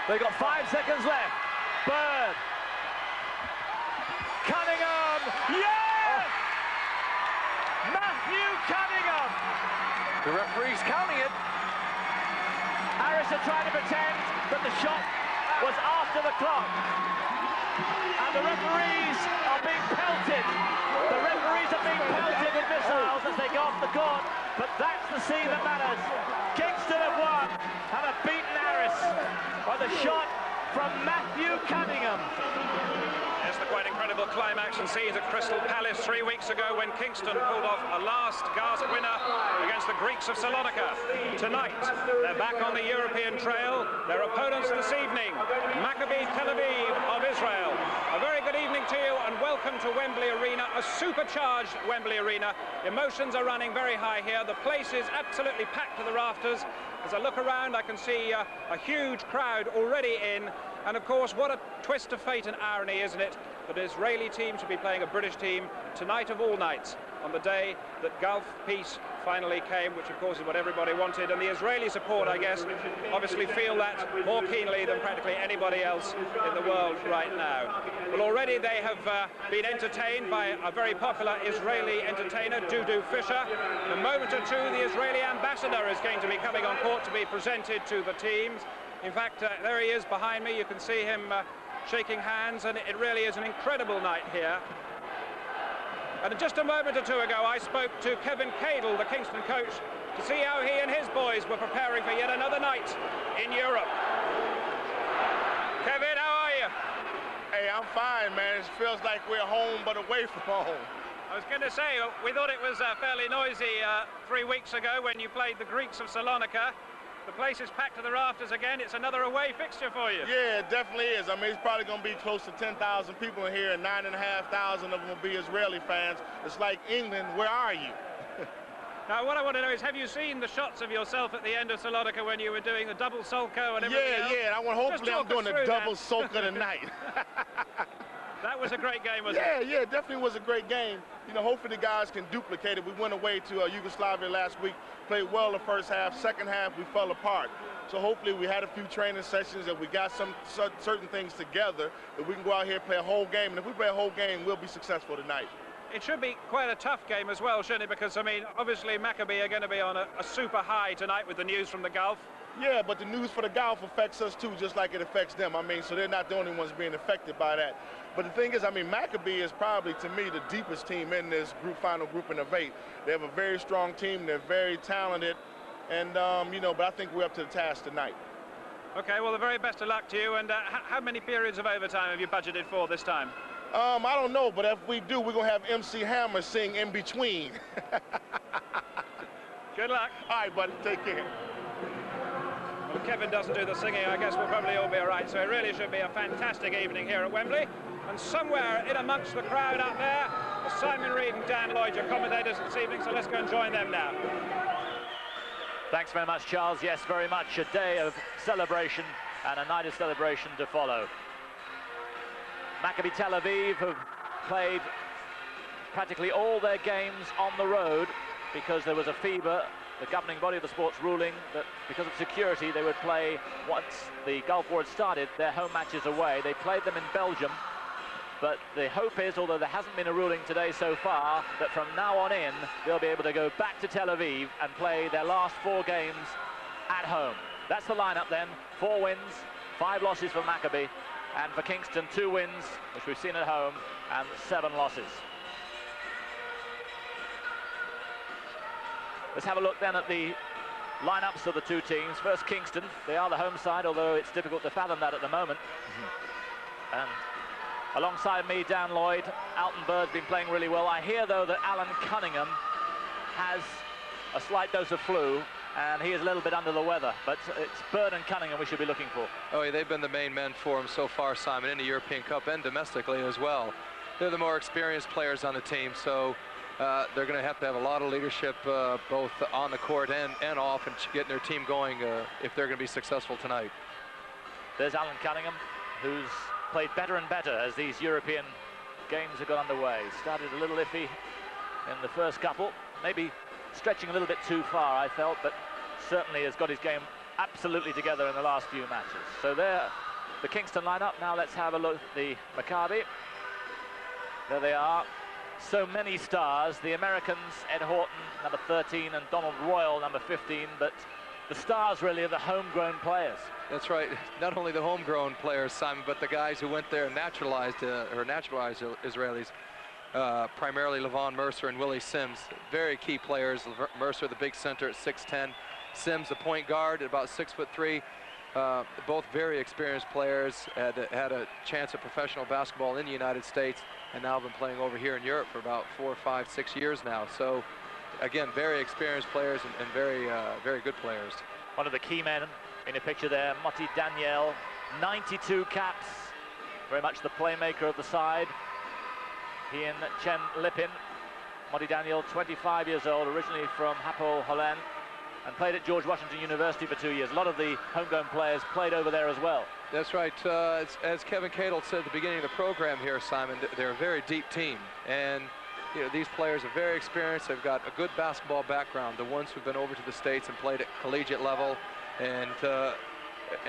They've got 5 seconds left. Bird. Cunningham. Yes! Matthew Cunningham. The referee's counting it. Harris are trying to pretend that the shot was after the clock. And the referees are being pelted. The referees are being pelted with missiles as they go off the court. But that's the scene that matters. Kingston have won and have beaten Harris by the shot from Matthew Cunningham. Yes, the quite incredible climax and scenes at Crystal Palace 3 weeks ago when Kingston pulled off a last-gasp winner against the Greeks of Salonika. Tonight, they're back on the European trail. Their opponents this evening, Maccabi Tel Aviv of Israel. A very good evening to you and welcome to Wembley Arena, a supercharged Wembley Arena. Emotions are running very high here. The place is absolutely packed to the rafters. As I look around, I can see a huge crowd already in. And of course, what a twist of fate and irony, isn't it? That an Israeli team should be playing a British team tonight of all nights, on the day that Gulf peace finally came, which of course is what everybody wanted. And the Israeli support, I guess, obviously feel that more keenly than practically anybody else in the world right now. Well, already they have been entertained by a very popular Israeli entertainer, Dudu Fisher. In a moment or two, the Israeli ambassador is going to be coming on court to be presented to the teams. In fact, there he is behind me. You can see him shaking hands, and it really is an incredible night here. And just a moment or two ago, I spoke to Kevin Cadle, the Kingston coach, to see how he and his boys were preparing for yet another night in Europe. Kevin, how are you? Hey, I'm fine, man. It feels like we're home, but away from home. I was going to say, we thought it was fairly noisy 3 weeks ago when you played the Greeks of Salonika. The place is packed to the rafters again. It's another away fixture for you. Yeah, it definitely is. I mean, it's probably going to be close to 10,000 people in here, and 9,500 of them will be Israeli fans. It's like England, where are you? Now, what I want to know is, have you seen the shots of yourself at the end of Salonika when you were doing the double sulco and everything else? Yeah. Hopefully I'm doing the double sulco tonight. That was a great game, wasn't it? Yeah, definitely was a great game. You know, hopefully the guys can duplicate it. We went away to Yugoslavia last week, played well the first half. Second half, we fell apart. So hopefully we had a few training sessions and we got some certain things together that we can go out here and play a whole game. And if we play a whole game, we'll be successful tonight. It should be quite a tough game as well, shouldn't it? Because, I mean, obviously Maccabi are going to be on a super high tonight with the news from the Gulf. Yeah, but the news for the Gulf affects us too, just like it affects them. I mean, so they're not the only ones being affected by that. But the thing is, I mean, Maccabi is probably, to me, the deepest team in this final grouping of 8. They have a very strong team. They're very talented. And, you know, but I think we're up to the task tonight. Okay, well, the very best of luck to you. And how many periods of overtime have you budgeted for this time? I don't know, but if we do, we're going to have MC Hammer sing in between. Good luck. All right, buddy, take care. Well, if Kevin doesn't do the singing, I guess we'll probably all be all right. So it really should be a fantastic evening here at Wembley. And somewhere in amongst the crowd out there are Simon Reed and Dan Lloyd, your commentators this evening. So let's go and join them now. Thanks very much, Charles. Yes, very much a day of celebration and a night of celebration to follow. Maccabi Tel Aviv have played practically all their games on the road because there was a FIBA, the governing body of the sport's ruling, that because of security they would play, once the Gulf War had started, their home matches away. They played them in Belgium, but the hope is, although there hasn't been a ruling today so far, that from now on in they'll be able to go back to Tel Aviv and play their last 4 games at home. That's the lineup then. 4 wins, 5 losses for Maccabi. And for Kingston, 2 wins, which we've seen at home, and 7 losses. Let's have a look then at the lineups of the 2 teams. First, Kingston. They are the home side, although it's difficult to fathom that at the moment. And alongside me, Dan Lloyd. Alton Bird's been playing really well. I hear, though, that Alan Cunningham has a slight dose of flu, and he is a little bit under the weather, but it's Bird and Cunningham we should be looking for. Oh, yeah, they've been the main men for him so far, Simon, in the European Cup and domestically as well. They're the more experienced players on the team, so they're going to have a lot of leadership both on the court and off, and getting their team going if they're going to be successful tonight. There's Alan Cunningham, who's played better and better as these European games have got underway. Started a little iffy in the first couple, maybe stretching a little bit too far, I felt, but certainly has got his game absolutely together in the last few matches. So there, the Kingston lineup. Now let's have a look at the Maccabi. There they are. So many stars. The Americans, Ed Horton, number 13, and Donald Royal, number 15. But the stars really are the homegrown players. That's right. Not only the homegrown players, Simon, but the guys who went there and naturalized Israelis. Primarily Levon Mercer and Willie Sims, very key players. Mercer, the big center at 6'10", Sims, the point guard at about 6'3". Both very experienced players, had a chance at professional basketball in the United States, and now have been playing over here in Europe for about 4, 5, 6 years now. So, again, very experienced players and very good players. One of the key men in a picture there, Moti Daniel, 92 caps, very much the playmaker of the side. He and Chen Lipin. Moti Daniel, 25 years old, originally from Hapoel Holon, and played at George Washington University for 2 years. A lot of the homegrown players played over there as well. That's right. As Kevin Cadle said at the beginning of the program here, Simon, they're a very deep team. And you know, these players are very experienced. They've got a good basketball background. The ones who've been over to the States and played at collegiate level, and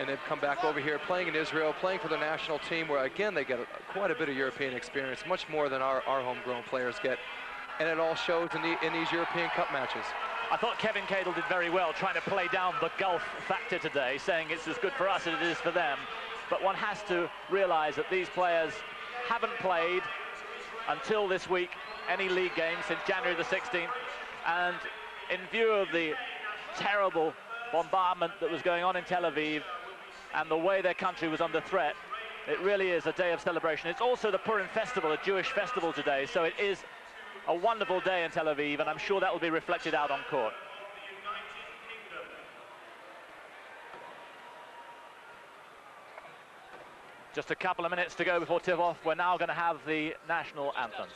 they've come back over here playing in Israel, playing for the national team, where again they get quite a bit of European experience, much more than our homegrown players get, and it all shows in these European Cup matches. I thought Kevin Cadle did very well trying to play down the Gulf factor today, saying it's as good for us as it is for them. But one has to realize that these players haven't played until this week any league games since January the 16th, and in view of the terrible bombardment that was going on in Tel Aviv and the way their country was under threat, it really is a day of celebration. It's also the Purim festival, a Jewish festival today, so it is a wonderful day in Tel Aviv, and I'm sure that will be reflected out on court. Just a couple of minutes to go before tip-off. We're now going to have the national anthems.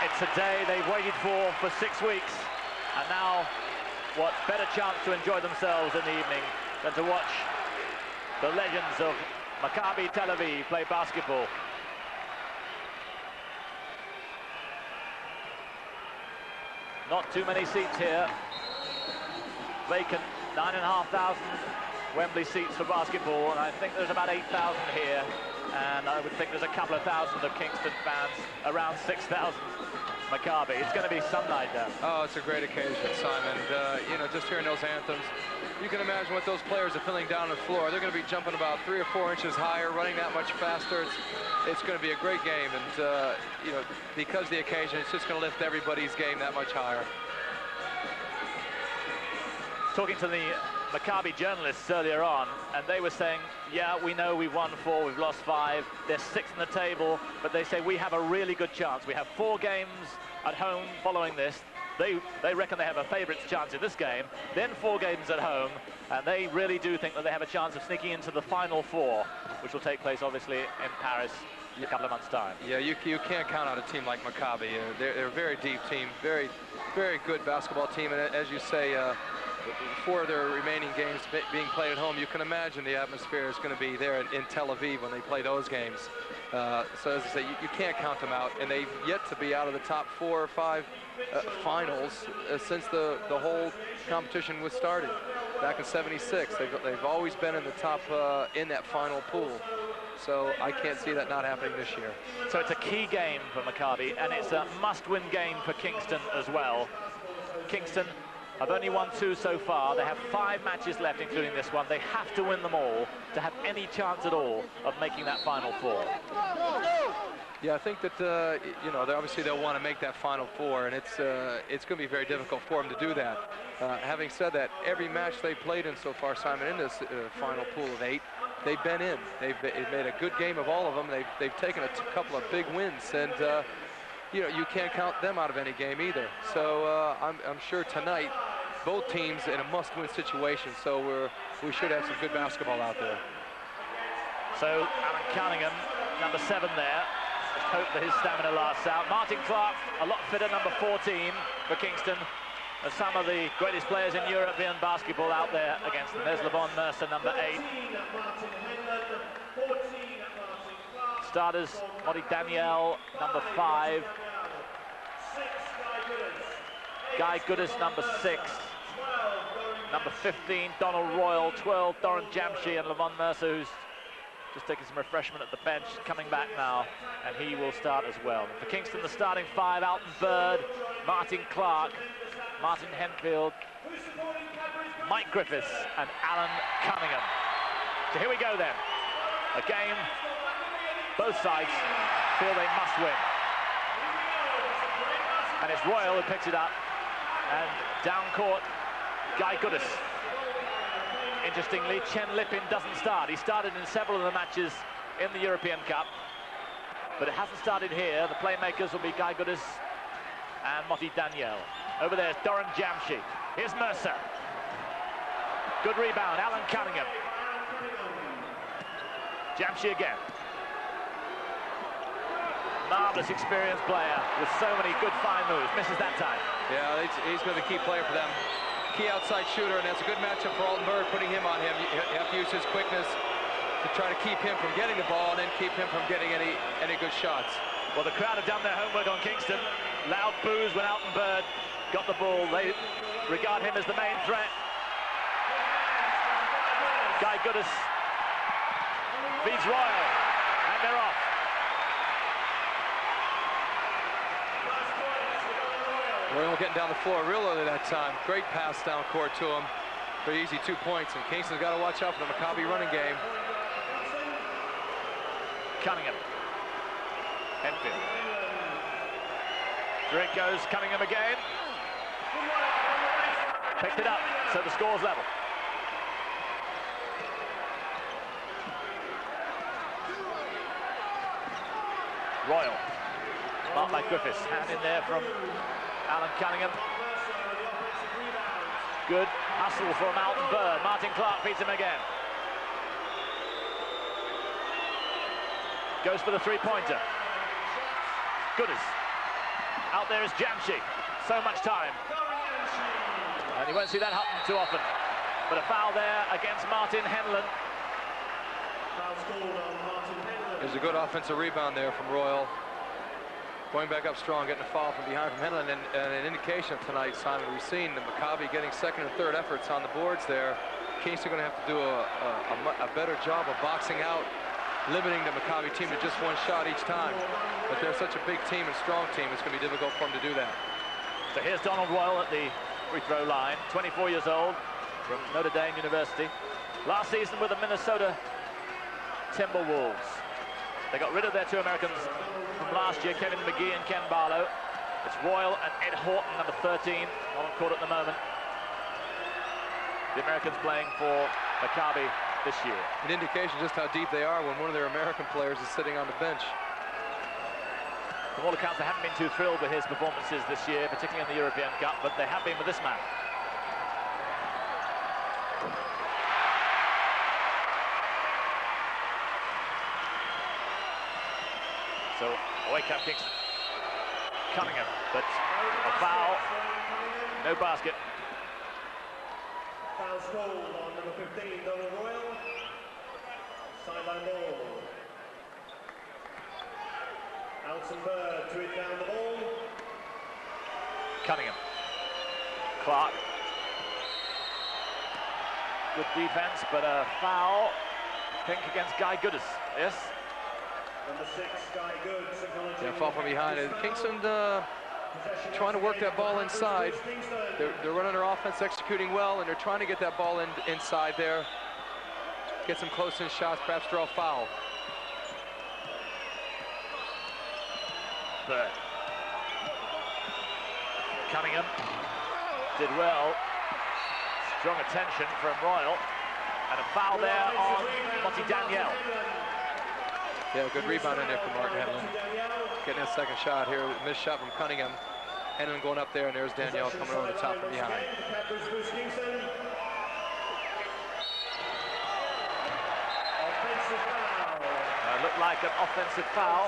It's a day they've waited for 6 weeks, and now what better chance to enjoy themselves in the evening than to watch the legends of Maccabi Tel Aviv play basketball. Not too many seats here. Vacant, 9,500 Wembley seats for basketball, and I think there's about 8,000 here. And I would think there's a couple of thousand of Kingston fans, around 6,000 Maccabi. It's going to be some night there. Oh, it's a great occasion, Simon. You know, just hearing those anthems, you can imagine what those players are feeling down on the floor. They're going to be jumping about 3 or 4 inches higher, running that much faster. It's going to be a great game, and you know, because of the occasion, it's just going to lift everybody's game that much higher. Talking to the Maccabi journalists earlier on, and they were saying, yeah, we know we've won 4, we've lost 5, they're 6th in the table, but they say we have a really good chance. We have 4 games at home following this. They reckon they have a favourite's chance in this game, then 4 games at home, and they really do think that they have a chance of sneaking into the final 4, which will take place obviously in Paris in a couple of months' time. Yeah, you can't count out a team like Maccabi. They're a very deep team, very good basketball team, and as you say, 4 of their remaining games being played at home, you can imagine the atmosphere is going to be there in Tel Aviv when they play those games. So as I say, you can't count them out, and they've yet to be out of the top 4 or 5 finals since the whole competition was started back in '76. They've always been in the top in that final pool. So I can't see that not happening this year. So it's a key game for Maccabi, and it's a must-win game for Kingston as well. Kingston have only won 2 so far. They have 5 matches left, including this one. They have to win them all to have any chance at all of making that final 4. Yeah, I think that you know, obviously they'll want to make that final 4, and it's going to be very difficult for them to do that. Having said that, every match they've played in so far, Simon, in this final pool of 8, they've been in. They've made a good game of all of them. They've taken a couple of big wins, and you know, you can't count them out of any game either. So I'm sure tonight both teams in a must-win situation. So we should have some good basketball out there. So Alan Cunningham, number 7 there. Just hope that his stamina lasts out. Martin Clark, a lot fitter, number 14 for Kingston. As some of the greatest players in European basketball out there against them. There's Lavon Mercer, number 8. Starters, Modi Daniel, number 5. Guy Goodis, number 6. Number 15, Donald Royal. 12, Doran Jamshi, and Lavon Mercer, who's just taking some refreshment at the bench, coming back now, and he will start as well. For Kingston, the starting 5, Alton Bird, Martin Clark, Martin Henfield, Mike Griffiths, and Alan Cunningham. So here we go then. A game both sides feel they must win. And it's Royal who picks it up, and down court, Guy Goodis. Interestingly, Chen Lipin doesn't start. He started in several of the matches in the European Cup, but it hasn't started here. The playmakers will be Guy Goodis and Moti Daniel. Over there's Doran Jamshi. Here's Mercer. Good rebound, Alan Cunningham. Jamshi again. Marvelous experienced player with so many good fine moves. Misses that time. Yeah, he's going to be the key player for them. Key outside shooter, and that's a good matchup for Alton Bird, putting him on him. You have to use his quickness to try to keep him from getting the ball and then keep him from getting any good shots. Well, the crowd have done their homework on Kingston. Loud boos when Alton Bird got the ball. They regard him as the main threat. Guy Goodis feeds Royal, and they're off. Royal getting down the floor real early that time. Great pass down court to him. Pretty easy 2 points, and Kingston's got to watch out for the Maccabi running game. Cunningham. Henfield. Here it goes, Cunningham again. Picked it up, so the score's level. Royal. Marked by Griffiths. Hand in there from Alan Cunningham. Good hustle from Alton Bird. Martin Clark beats him again. Goes for the three-pointer. Goodis. Out there is Jamshi. So much time. And you won't see that happen too often. But a foul there against Martin Henlon. There's a good offensive rebound there from Royal. Going back up strong, getting a foul from behind from Henlon, and an indication of tonight, Simon, we've seen the Maccabi getting second and third efforts on the boards there. Kingston going to have to do a better job of boxing out, limiting the Maccabi team to just one shot each time. But they're such a big team and strong team, it's going to be difficult for them to do that. So here's Donald Royal at the free throw line, 24 years old, from Notre Dame University. Last season with the Minnesota Timberwolves. They got rid of their two Americans from last year, Kevin McGee and Ken Barlow. It's Royal and Ed Horton, number 13, not on court at the moment. The Americans playing for Maccabi this year. An indication just how deep they are when one of their American players is sitting on the bench. From all accounts, they haven't been too thrilled with his performances this year, particularly in the European Cup, but they have been with this man. So, away come Kingston. Cunningham, but a foul, no basket. Foul's called on number 15, Donald Royal. Sideline ball. Bird to it down the ball. Cunningham. Clark. Good defense, but a foul. Pink against Guy Goodis. Yes? Number 6, Guy Good. Yeah, fall from behind. And Kingston trying to work that ball inside. They're running their offense, executing well, and they're trying to get that ball inside there. Get some close-in shots, perhaps draw a foul. Bird. Cunningham did well. Strong attention from Royal. And a foul there on Monty Daniel. Yeah, good rebound in there from Martin Henlon. Getting a second shot here. Missed shot from Cunningham. Henlon going up there, and there's Daniel coming over the top from behind. Looked like an offensive foul.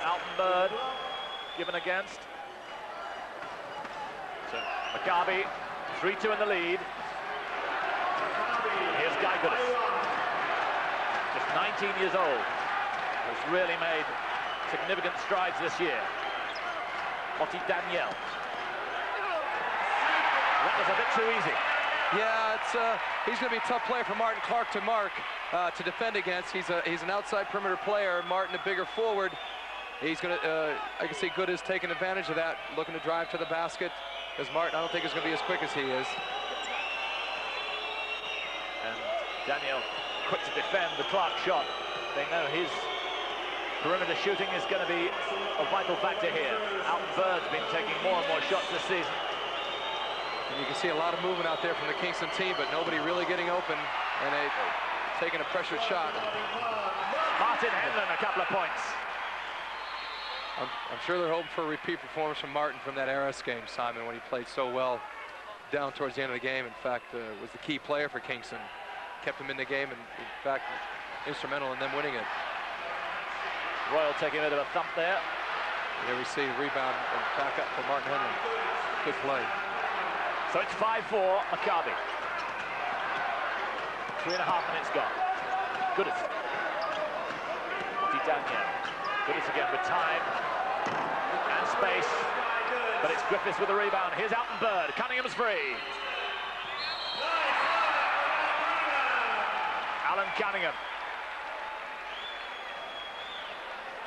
Alton Bird given against. So Maccabi 3-2 in the lead. Here's Guy Goodis, just 19 years old, has really made significant strides this year. Monty Daniel. That was a bit too easy. Yeah, he's going to be a tough player for Martin Clark to mark, to defend against. He's an outside perimeter player. Martin, a bigger forward. He's going to, I can see Goodis taking advantage of that, looking to drive to the basket. Because Martin, I don't think is going to be as quick as he is. And Daniel quick to defend the Clark shot. They know his perimeter shooting is going to be a vital factor here. Alton Bird's been taking more and more shots this season. And you can see a lot of movement out there from the Kingston team, but nobody really getting open, and taking a pressured shot. Martin Henlon, a couple of points. I'm sure they're hoping for a repeat performance from Martin from that Aris game, Simon, when he played so well down towards the end of the game. In fact, was the key player for Kingston. Kept him in the game, and in fact, instrumental in them winning it. Royal taking a bit of a thump there. There we see a rebound and back up for Martin Henlon. Good play. So it's 5-4, Maccabi. 3.5 minutes gone. Goodis. Monty Daniel. Goodis again with time and space. But it's Griffiths with the rebound. Here's Alton Bird. Cunningham's free. Alan Cunningham.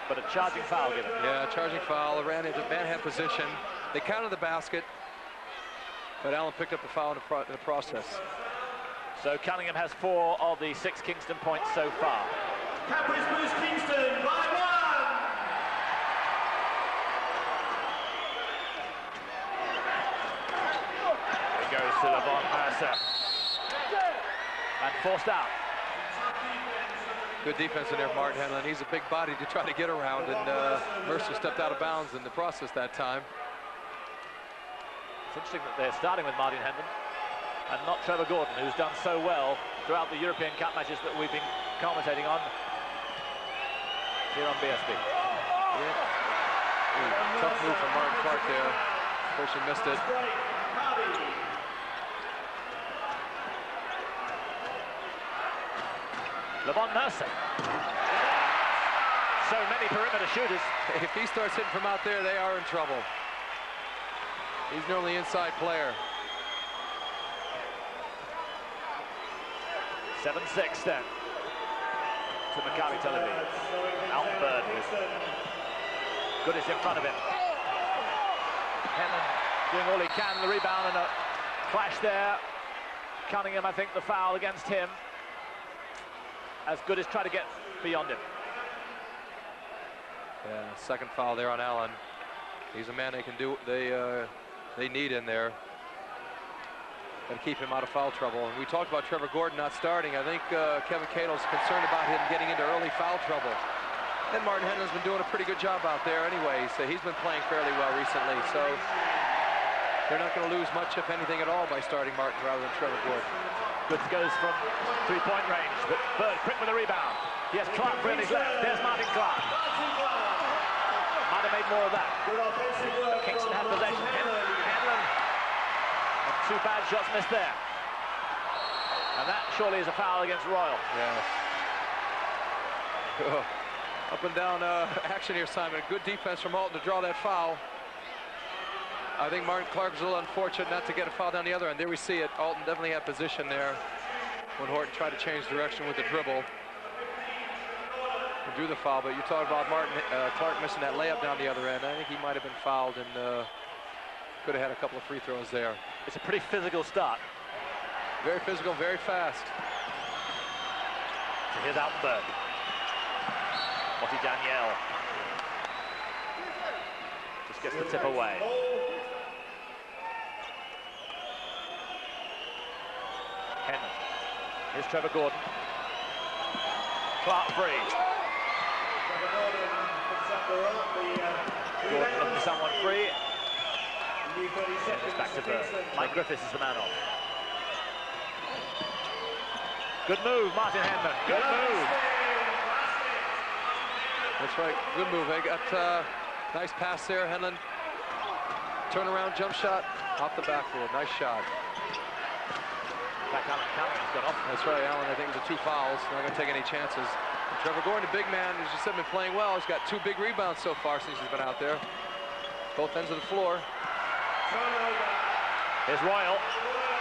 But a charging foul given. Yeah, charging foul. Ran into man-hand position. They counted the basket, but Allen picked up the foul in the process. So Cunningham has 4 of the 6 Kingston points so far. Capri's Blues Kingston by 1. It goes to Levon Mercer. And forced out. Good defense in there, Martin Henlon. He's a big body to try to get around, and Mercer stepped out of bounds in the process that time. It's interesting that they're starting with Martin Henlon and not Trevor Gordon, who's done so well throughout the European Cup matches that we've been commentating on here on BSB. Yeah. Tough move from Martin Clark there. Of course, he missed it. Levon Mercer. So many perimeter shooters. If he starts hitting from out there, they are in trouble. He's normally inside player. 7-6 then to Maccabi Tel Aviv. Alton Bird with Goodis in front of him. Henman doing all he can, the rebound and a clash there. Cunningham, I think, the foul against him as Goodis tried to get beyond him. Yeah, second foul there on Allen. He's a man they can do. They need in there. Got to keep him out of foul trouble. And we talked about Trevor Gordon not starting. I think Kevin Cato's concerned about him getting into early foul trouble. And Martin Henlon's been doing a pretty good job out there anyway. So he's been playing fairly well recently. So they're not going to lose much, if anything at all, by starting Martin rather than Trevor Gordon. Goods goes from three-point range, but Bird quick with the rebound. He has Clark for his left. There's Martin Clark. Might have made more of that. Kingston had possession. Henlon. And two bad shots missed there. And that surely is a foul against Royal. Yeah. Oh, up and down action here, Simon. Good defense from Alton to draw that foul. I think Martin Clark was a little unfortunate not to get a foul down the other end. There we see it. Alton definitely had position there when Horton tried to change direction with the dribble. Drew the foul, but you talked about Martin Clark missing that layup down the other end. I think he might have been fouled and could have had a couple of free throws there. It's a pretty physical start. Very physical, very fast. So here's Alton Bird. Moti Daniel. Just gets the tip away. Henman. Here's Trevor Gordon. Clark free. Gordon looking for someone free. It's back to Bird. Mike Griffiths is the man off. Good move, Martin Henman. Good move. That's right. Good move. They got nice pass there. Henlon. Turnaround jump shot off the backboard. Nice shot. In fact, Allen Canningham's gone off. That's right, Allen. I think it was 2 fouls. Not going to take any chances. And Trevor Gordon, a big man, as you said, been playing well. He's got 2 big rebounds so far since he's been out there. Both ends of the floor. Here's Royal.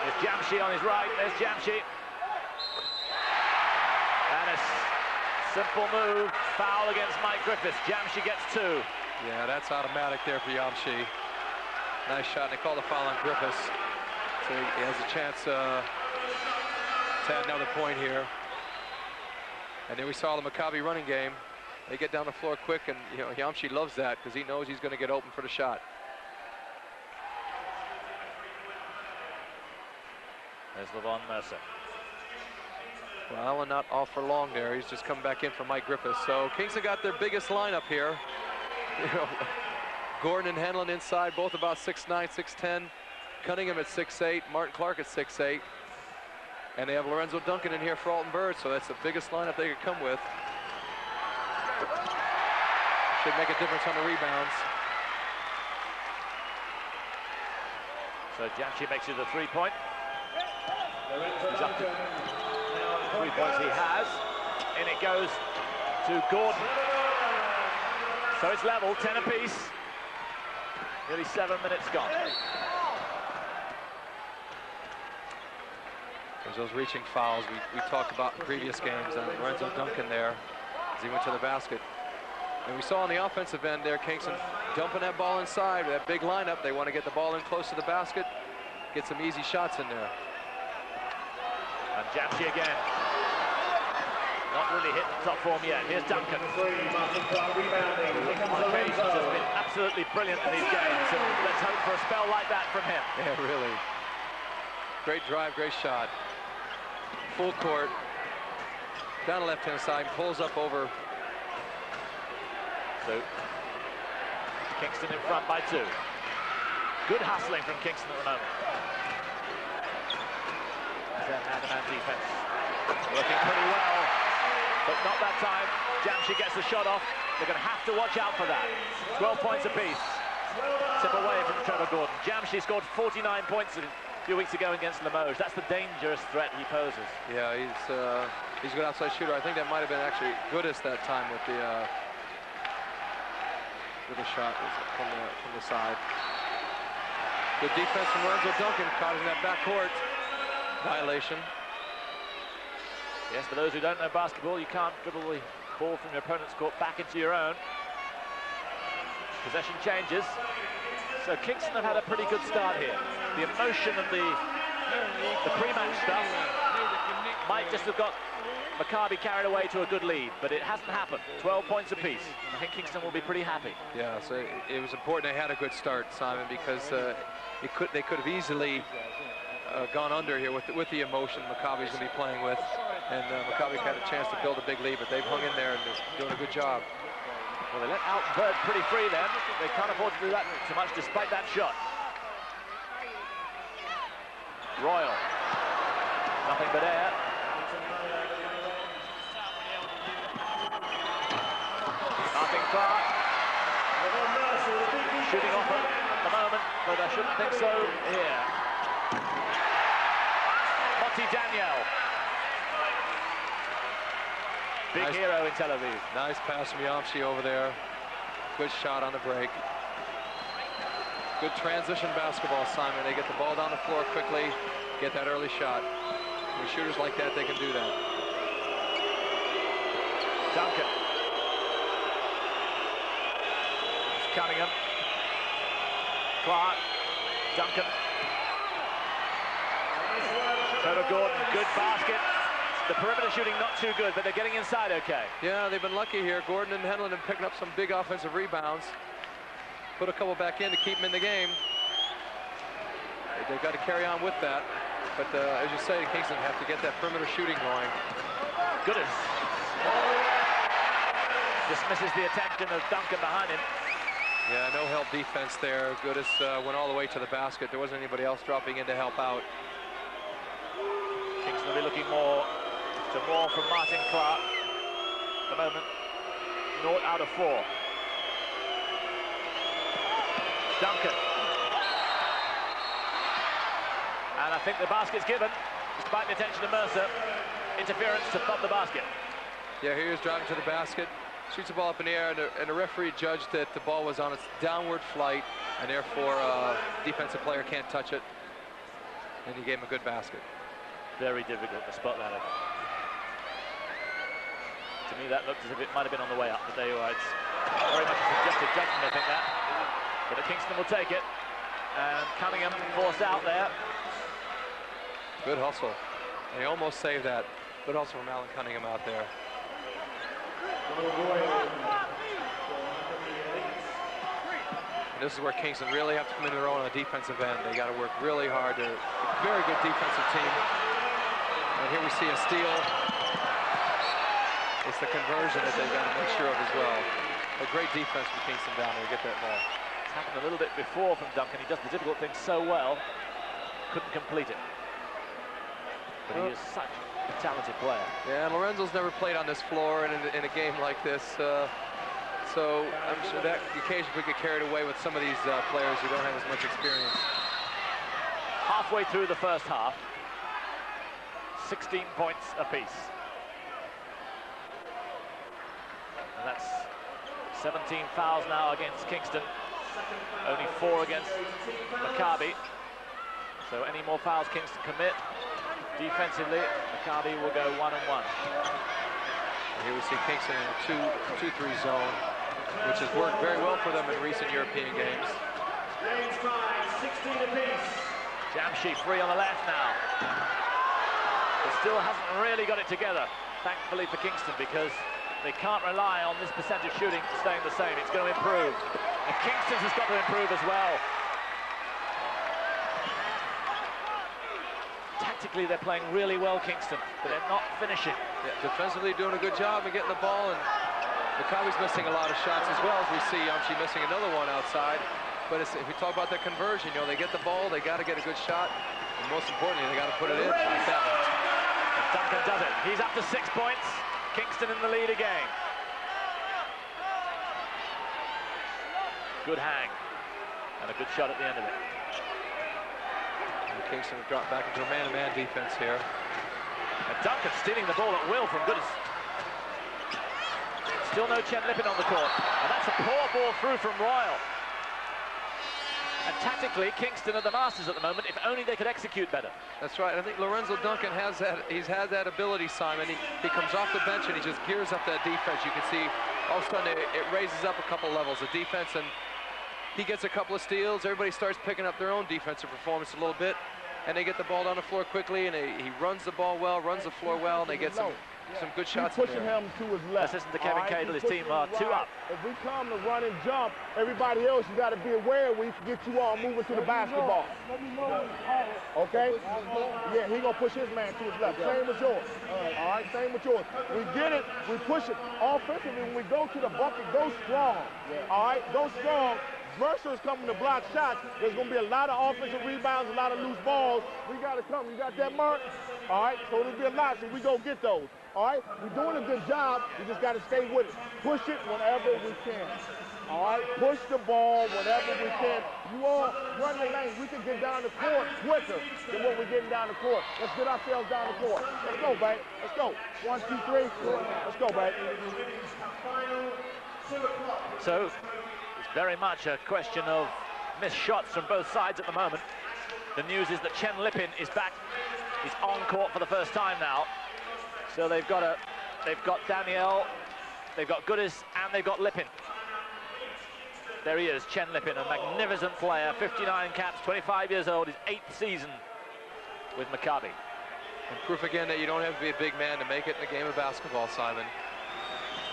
There's Jamshi on his right. There's Jamshi. And a simple move. Foul against Mike Griffiths. Jamshi gets 2. Yeah, that's automatic there for Jamshi. Nice shot. And they called a foul on Griffiths. So he has a chance to add another point here. And then we saw the Maccabi running game. They get down the floor quick, and you know Jamshi loves that because he knows he's going to get open for the shot. There's Levon Mercer. Well, Allen not off for long there. He's just come back in for Mike Griffiths. So Kingston got their biggest lineup here. You know, Gordon and Henlon inside, both about 6'9", 6'10". Cunningham at 6'8", Martin Clark at 6'8". And they have Lorenzo Duncan in here for Alton Bird, so that's the biggest lineup they could come with. Should make a difference on the rebounds. So Jamshi makes it a 3-point. He's up to 3 points he has. In it goes to Gordon. So it's level, 10 apiece. Nearly 7 minutes gone. There's those reaching fouls we talked about in previous games, and Lorenzo Duncan there as he went to the basket. And we saw on the offensive end there, Kingston dumping that ball inside. That big lineup, they want to get the ball in close to the basket, get some easy shots in there. And Jamshi again. Not really hit top form yet. Here's Duncan. On occasions has been absolutely brilliant in these games, and let's hope for a spell like that from him. Yeah, really. Great drive, great shot. Full court. Down the left-hand side, pulls up over. So Kingston in front by 2. Good hustling from Kingston at the moment. Then man-to-man defense. Working pretty well, but not that time. Jamshi gets the shot off. They're going to have to watch out for that. 12 points apiece. Tip away from Trevor Gordon. Jamshi scored 49 points few weeks ago against Limoges. That's the dangerous threat he poses. Yeah, he's a good outside shooter. I think that might have been actually Goodis that time with the shot from the side. Good defense from Lorenzo Duncan, caught in that backcourt violation. Yes, for those who don't know basketball, you can't dribble the ball from your opponent's court back into your own. Possession changes. So Kingston have had a pretty good start here. The emotion of the pre-match stuff might just have got Maccabi carried away to a good lead, but it hasn't happened. 12 points apiece. I think Kingston will be pretty happy. Yeah, so it was important they had a good start, Simon, because they could have easily gone under here with the emotion Maccabi's going to be playing with, and Maccabi had a chance to build a big lead, but they've hung in there and they're doing a good job. Well, they let Alton Bird pretty free then. They can't afford to do that too much despite that shot. Royal. Nothing but air. Nothing Clark. Shooting off at the moment, but I shouldn't think so here. Monty Daniel. Big nice hero in Tel Aviv. Nice pass from Yamshi over there. Good shot on the break. Good transition basketball, Simon. They get the ball down the floor quickly, get that early shot. With shooters like that, they can do that. Duncan. Cunningham. Clark. Duncan. Toto Gordon, good basket. The perimeter shooting not too good, but they're getting inside okay. Yeah, they've been lucky here. Gordon and Henlon have picked up some big offensive rebounds. Put a couple back in to keep them in the game. They've got to carry on with that. But as you say, Kingston have to get that perimeter shooting going. Goodness. Dismisses the attention of Duncan behind him. Yeah, no help defense there. Goodis went all the way to the basket. There wasn't anybody else dropping in to help out. Kingston will be looking more from Martin Clark. At the moment, 0 out of 4. Duncan. And I think the basket's given, despite the attention of Mercer. Interference to bump the basket. Yeah, here he is driving to the basket. Shoots the ball up in the air, and the referee judged that the ball was on its downward flight, and therefore defensive player can't touch it. And he gave him a good basket. Very difficult to spot that. To me, that looked as if it might have been on the way up, but there you are. It's very much a suggested judgment, I think, that. But Kingston will take it. And Cunningham forced out there. Good hustle. And he almost saved that. Good hustle from Alan Cunningham out there. And this is where Kingston really have to come into their own on the defensive end. They got to work really hard. They're a very good defensive team. And here we see a steal. It's the conversion that they've got to make sure of as well. A great defense from Kingston down there to get that ball. It's happened a little bit before from Duncan. He does the difficult thing so well. Couldn't complete it. But he is such a talented player. Yeah, and Lorenzo's never played on this floor in a game like this. So I'm sure that occasionally we get carried away with some of these players who don't have as much experience. Halfway through the first half, 16 points apiece. And that's 17 fouls now against Kingston. Only 4 against Maccabi. So any more fouls Kingston commit, defensively, Maccabi will go 1-1. Here we see Kingston in a 2-3 zone, which has worked very well for them in recent European games. Game's time, 16 apiece. Jamshi free on the left now. But still hasn't really got it together, thankfully for Kingston, because they can't rely on this percentage shooting staying the same. It's going to improve. And Kingston's has got to improve as well. Tactically, they're playing really well, Kingston, but they're not finishing. Yeah, defensively doing a good job of getting the ball, and Maccabi's missing a lot of shots as well, as we see Yamshi missing another one outside. But if we talk about the conversion, you know, they get the ball, they got to get a good shot, and most importantly, they got to put it in like that one. Duncan does it. He's up to 6 points. Kingston in the lead again. Good hang, and a good shot at the end of it. And Kingston will drop back into a man-to-man defense here. And Duncan stealing the ball at will from Goodis. Still no Chen Lippin on the court. And that's a poor ball through from Royal. And tactically, Kingston are the masters at the moment. If only they could execute better. That's right. I think Lorenzo Duncan has that. He's had that ability, Simon. He comes off the bench and he just gears up that defense. You can see all of a sudden it raises up a couple levels of defense, and he gets a couple of steals. Everybody starts picking up their own defensive performance a little bit, and they get the ball down the floor quickly, and he runs the ball well, runs the floor well, and they get some good shots. He's pushing him to his left. Assistant to Kevin Cadle, his team are 2 up. If we come to run and jump, everybody else, you got to be aware we can get you all moving to the basketball. Okay? Yeah, he going to push his man to his left. Same as yours. All right, same with yours. We get it, we push it. Offensively, when we go to the bucket, go strong. All right, go strong. Mercer is coming to block shots. There's going to be a lot of offensive rebounds, a lot of loose balls. We got to come. You got that, Mark? All right, so there'll be a lot, so we go get those. All right, we're doing a good job. We just got to stay with it. Push it whenever we can. All right, push the ball whenever we can. You all run the lane. We can get down the court quicker than what we're getting down the court. Let's get ourselves down the court. Let's go, babe. Let's go. 1, 2, 3. Let's go, babe. So it's very much a question of missed shots from both sides at the moment. The news is that Chen Lippin is back. He's on court for the first time now. So they've got Daniel, they've got Goodis, and they've got Lippin. There he is, Chen Lippin, a magnificent player, 59 caps, 25 years old, his 8th season with Maccabi. And proof again that you don't have to be a big man to make it in a game of basketball, Simon.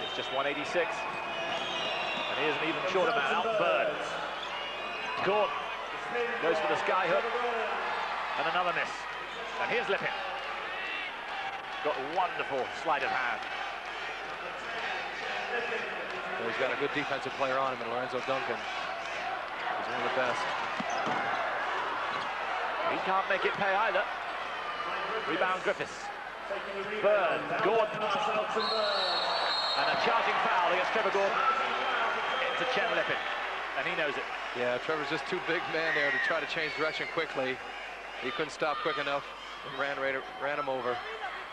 It's just 186. And here's an even shorter man, Alton Bird. Gordon goes for the sky hook, and another miss. And here's Lippin. Got a wonderful sleight of hand. Well, he's got a good defensive player on him, and Lorenzo Duncan. He's one of the best. He can't make it pay either. Rebound Griffiths. Bird, Gordon. And a charging foul against Trevor Gordon into Chen Lippin. And he knows it. Yeah, Trevor's just too big man there to try to change direction quickly. He couldn't stop quick enough and ran him over.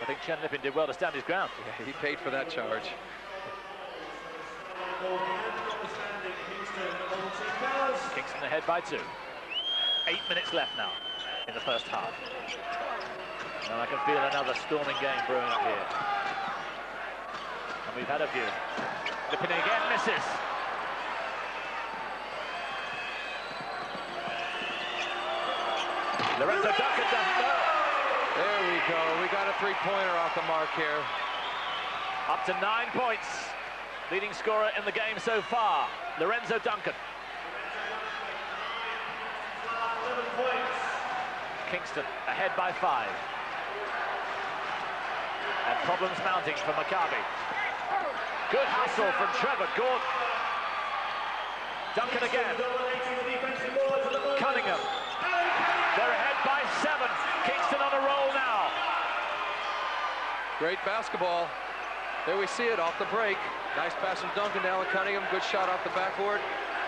I think Chen Lippin did well to stand his ground. Yeah, he paid for that charge. Kingston ahead by 2. 8 minutes left now in the first half. And I can feel another storming game brewing up here. And we've had a few. Lippin again misses. Lorenzo Duncan doesn't know. There we go. We got a three-pointer off the mark here. Up to 9 points. Leading scorer in the game so far, Lorenzo Duncan. Kingston ahead by 5. And problems mounting for Maccabi. Good hustle from Trevor Gordon. Duncan again. Cunningham. They're ahead by 7. Kingston on a roll now. Great basketball. There we see it off the break. Nice pass from Duncan down to Cunningham. Good shot off the backboard.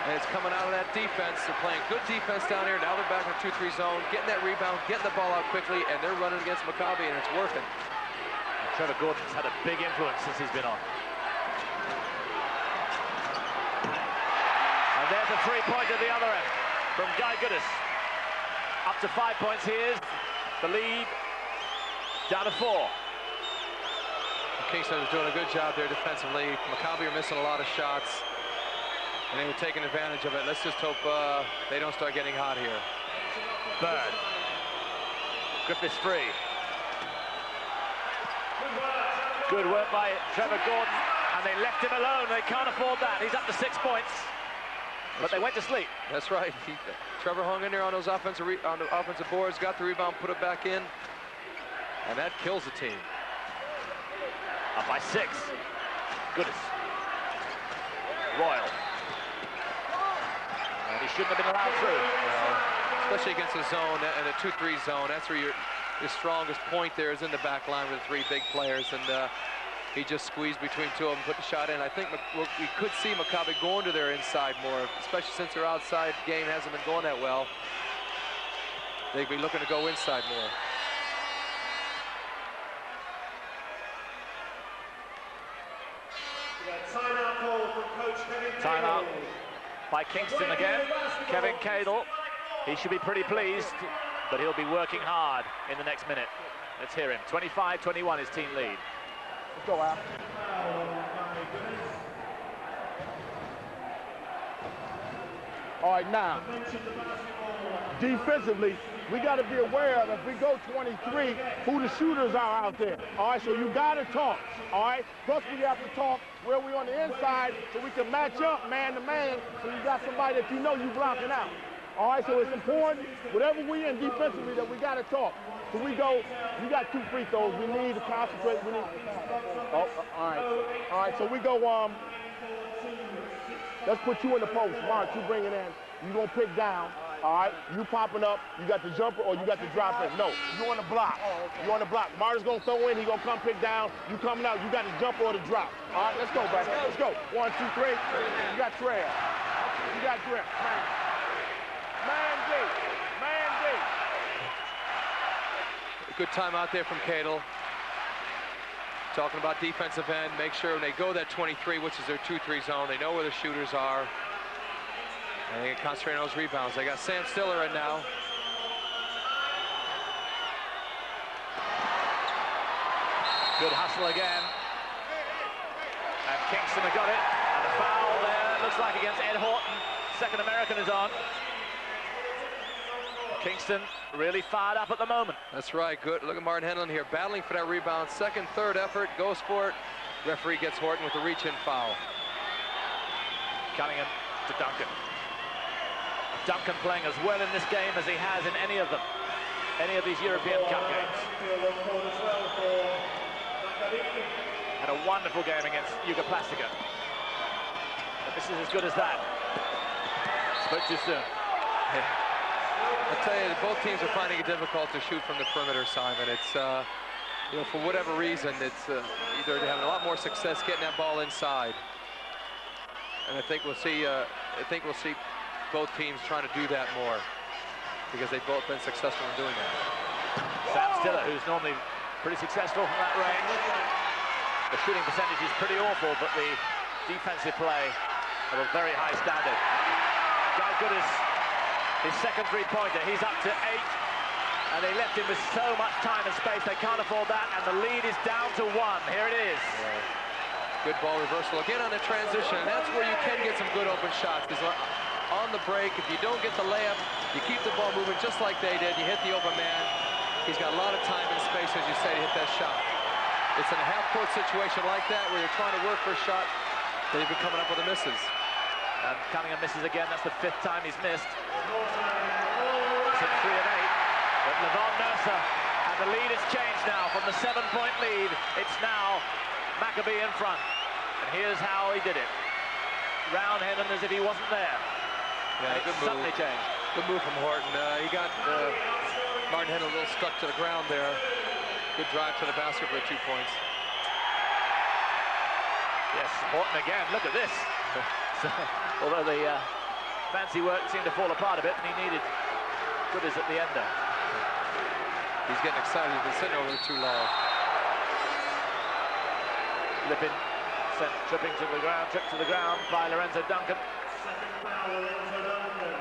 And it's coming out of that defense. They're playing good defense down here. Now they're back in the 2-3 zone, getting that rebound, getting the ball out quickly, and they're running against Maccabi, and it's working. And Trevor Gordon's had a big influence since he's been on. And there's a three-pointer at the other end from Guy Goodis. Up to 5 points here. The lead down to 4. Kingston is doing a good job there defensively. Maccabi are missing a lot of shots, and they were taking advantage of it. Let's just hope they don't start getting hot here. Bird. Griffiths free. Good work by Trevor Gordon, and they left him alone. They can't afford that. He's up to 6 points, but they went to sleep. That's right. Trevor hung in there on those offensive boards, got the rebound, put it back in, and that kills the team. Up by 6. Goodis. Royal. And he shouldn't have been allowed through. Well, especially against the zone and a 2-3 zone. That's where your strongest point there is in the back line with the 3 big players. And he just squeezed between 2 of them, put the shot in. I think we could see Maccabi going to their inside more, especially since their outside game hasn't been going that well. they'd be looking to go inside more. Timeout call from Coach Kevin Cadle. Timeout by Kingston again. Kevin Cadle, he should be pretty pleased, but he'll be working hard in the next minute. Let's hear him. 25-21 his team lead. Let's go, Al. All right, now, defensively, we got to be aware of, if we go 23, who the shooters are out there. All right, so you got to talk, all right? Plus, we have to talk where we on the inside so we can match up man to man, so you got somebody that you know you blocking out. All right, so it's important, whatever we in defensively, that we got to talk. So we go, you got 2 free throws. We need to concentrate. We need, all right, so we go, let's put you in the post. Mark, you bring it in. You going to pick down. All right, you popping up, you got the jumper or you got the drop in. No, you on the block. You on the block. Martin's gonna throw in, he gonna come pick down. You coming out, you got the jumper or the drop. All right, let's go, back. Let's go. 1, 2, 3. You got Trail. You got Grip. Man D. Man D. A good time out there from Cadle. Talking about defensive end, make sure when they go that 23, which is their 2-3 zone, they know where the shooters are. And they can concentrate on those rebounds. They got Sam Stiller in now. Good hustle again. And Kingston have got it. And a foul there, looks like against Ed Horton. Second American is on. Kingston really fired up at the moment. That's right, good. Look at Martin Henlon here, battling for that rebound. Second, third effort, goes for it. Referee gets Horton with a reach-in foul. Cunningham to Duncan. Duncan playing as well in this game as he has in any of them, any of these European Cup games. Had a wonderful game against Jugoplastica. But this is as good as that. Spoke too soon. I tell you, both teams are finding it difficult to shoot from the perimeter, Simon. It's, you know, for whatever reason, it's either they're having a lot more success getting that ball inside, and I think we'll see both teams trying to do that more because they've both been successful in doing that. Sam Stiller, who's normally pretty successful from that range. The shooting percentage is pretty awful, but the defensive play of a very high standard. Guy good as his second three-pointer. He's up to 8, and they left him with so much time and space. They can't afford that, and the lead is down to 1. Here it is. Yeah. Good ball reversal again on the transition, and that's where you can get some good open shots, because on the break, if you don't get the layup, you keep the ball moving just like they did. You hit the open man. He's got a lot of time and space, as you say, to hit that shot. It's in a half-court situation like that where you're trying to work for a shot that you've been coming up with the misses. And Cunningham misses again. That's the 5th time he's missed. He's hit 3 of 8. But Levon Mercer, and the lead has changed now from the 7-point lead. It's now Maccabi in front. And here's how he did it. Round Hennon as if he wasn't there. Yeah, good move. Suddenly changed. Good move from Horton. He got Martin Hennon a little stuck to the ground there. Good drive to the basket for 2 points. Yes, Horton again. Look at this. So, although the fancy work seemed to fall apart a bit, and he needed goodies at the end there. He's getting excited. He's been sitting over there too long. Lippin sent tripping to the ground, tripped to the ground by Lorenzo Duncan.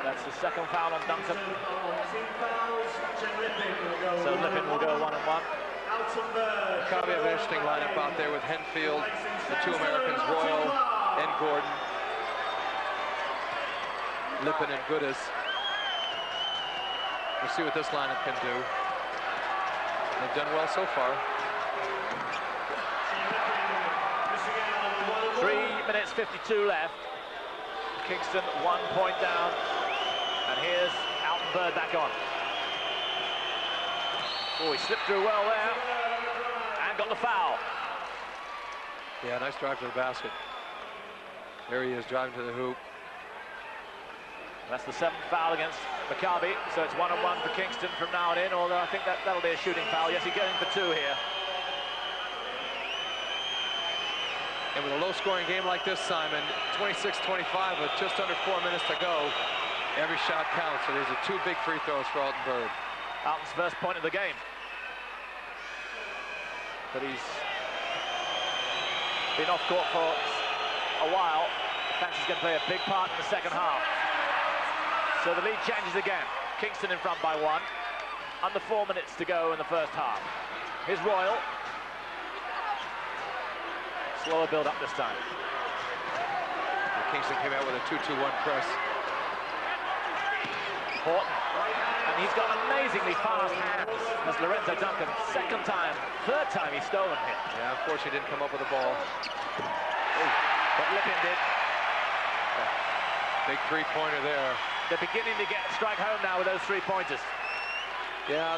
That's the second foul on Duncan. So Lippin will go 1-1. Maccabi have an interesting lineup out there with Henfield, the 2 Americans, Royal and Gordon. Lippin and Goodis. We'll see what this lineup can do. They've done well so far. 3 minutes 52 left. Kingston 1 point down. And here's Alton Bird back on. Oh, he slipped through well there. And got the foul. Yeah, nice drive to the basket. There he is, driving to the hoop. That's the 7th foul against Maccabi. So it's 1-1 for Kingston from now on in, although I think that'll be a shooting foul. Yes, he's going for 2 here. And with a low-scoring game like this, Simon, 26-25 with just under 4 minutes to go, every shot counts. So these are 2 big free throws for Alton Bird. Alton's first point of the game. But he's been off court for a while. Defense is going to play a big part in the second half. So the lead changes again. Kingston in front by 1. Under 4 minutes to go in the first half. Here's Royal. Slower build up this time. And Kingston came out with a 2-2-1 press. Horton. And he's got amazingly fast hands as Lorenzo Duncan. Second time, third time he's stolen him. Yeah, unfortunately didn't come up with the ball. But Lippin did. Big three-pointer there. They're beginning to strike home now with those 3-pointers. Yeah,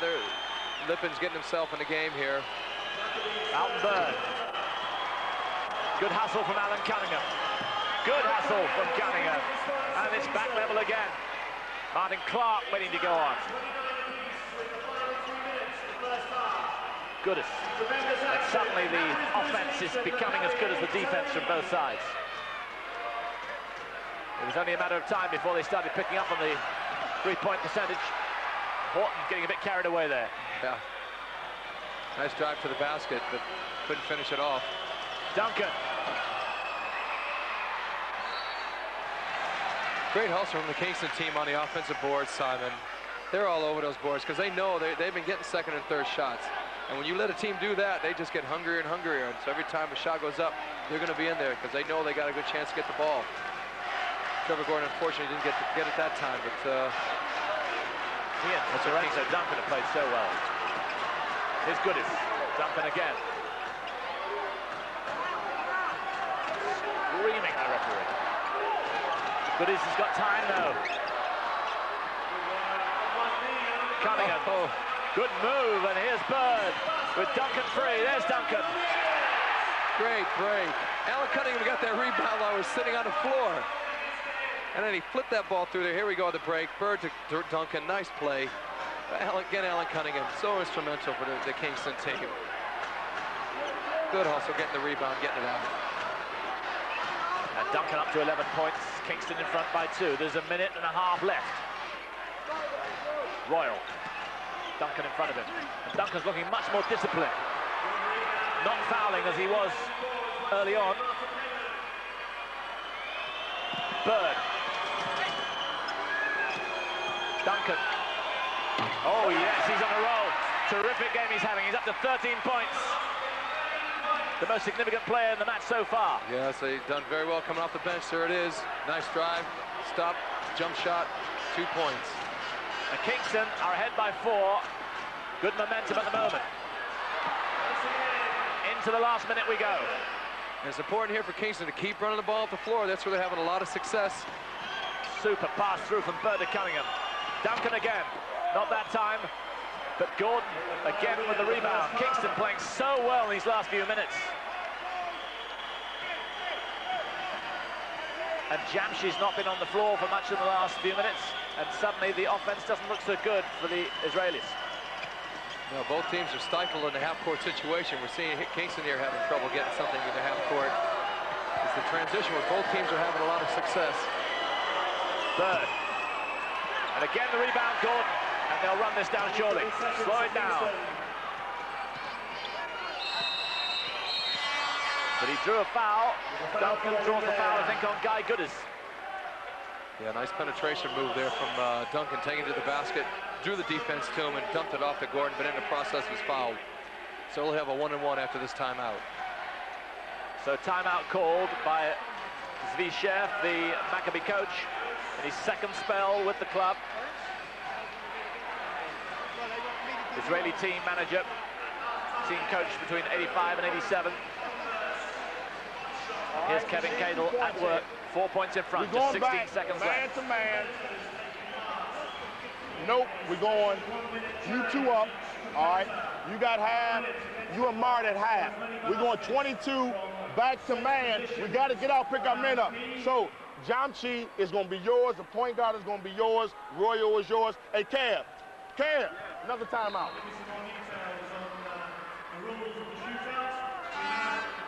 Lippin's getting himself in the game here. Alton Bird. Good hustle from Alan Cunningham. Good hustle from Cunningham. And it's back level again. Martin Clark waiting to go on. Goodness. And suddenly the offense is becoming as good as the defense from both sides. It was only a matter of time before they started picking up on the 3-point percentage. Horton getting a bit carried away there. Yeah. Nice drive to the basket, but couldn't finish it off. Duncan. Great hustle from the Kingston team on the offensive board, Simon. They're all over those boards because they know they've been getting second and third shots. And when you let a team do that, they just get hungrier and hungrier. And so every time a shot goes up, they're going to be in there because they know they got a good chance to get the ball. Trevor Gordon, unfortunately, didn't get it that time, but he and Lorenzo Duncan have played so well. Here's Goodis. Duncan again. Screaming the referee. Goodis has got time though. Cunningham. Oh. Good move, and here's Bird with Duncan free. There's Duncan. Great break. Alan Cunningham got that rebound while I was sitting on the floor. And then he flipped that ball through there. Here we go, the break. Bird to Duncan, nice play. Again, Alan Cunningham, so instrumental for the Kingston team. Good hustle, getting the rebound, getting it out. And Duncan up to 11 points. Kingston in front by 2. There's a minute and a half left. Royal. Duncan in front of him. And Duncan's looking much more disciplined. Not fouling as he was early on. Bird. Duncan. Oh yes, he's on a roll. Terrific game he's having. He's up to 13 points. The most significant player in the match so far. Yeah, so he's done very well coming off the bench. There it is. Nice drive, stop, jump shot, 2 points. And Kingston are ahead by 4. Good momentum at the moment. Into the last minute we go. And it's important here for Kingston to keep running the ball off the floor. That's where they're having a lot of success. Super pass through from Bird to Cunningham. Duncan again. Not that time. But Gordon again with the rebound. Kingston playing so well in these last few minutes. And Jamshi's not been on the floor for much in the last few minutes. And suddenly the offense doesn't look so good for the Israelis. No, both teams are stifled in the half-court situation. We're seeing Kingston here having trouble getting something in the half-court. It's the transition where both teams are having a lot of success. Bird. And again the rebound, Gordon. And they'll run this down shortly. Slow it down. But he drew a foul. Duncan draws the foul, I think, on Guy Goodis. Yeah, nice penetration move there from Duncan, taking it to the basket, drew the defense to him and dumped it off to Gordon, but in the process was fouled. So we'll have a 1-and-1 after this timeout. So timeout called by Zvi Sheff, the Maccabi coach, in his second spell with the club. Israeli team manager, team coach between 85 and 87. Here's Kevin Cadle at work, 4 points in front, just 16 seconds left. Man to man. Nope, we're going. You 2 up, all right? You got half, you and Mart at half. We're going 22, back to man. We got to get out, pick our men up. So Jamshi is going to be yours, the point guard is going to be yours, Royal is yours. Hey, Cam, another timeout.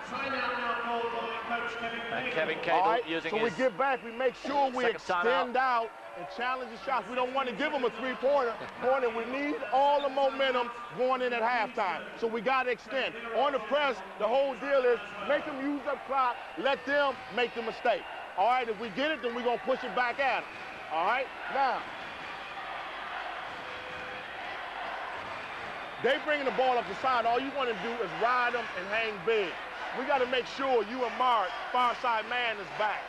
Timeout now called by the coach And Kevin All Cable right, using so his we get back, we make sure we second extend timeout. out and challenge the shots. We don't want to give them a three-pointer. We need all the momentum going in at halftime. So we got to extend. On the press, the whole deal is make them use up clock, let them make the mistake. All right, if we get it, then we're going to push it back at them. All right, now, they bringing the ball up the side. All you want to do is ride them and hang big. We got to make sure you and Mark, far side man, is back.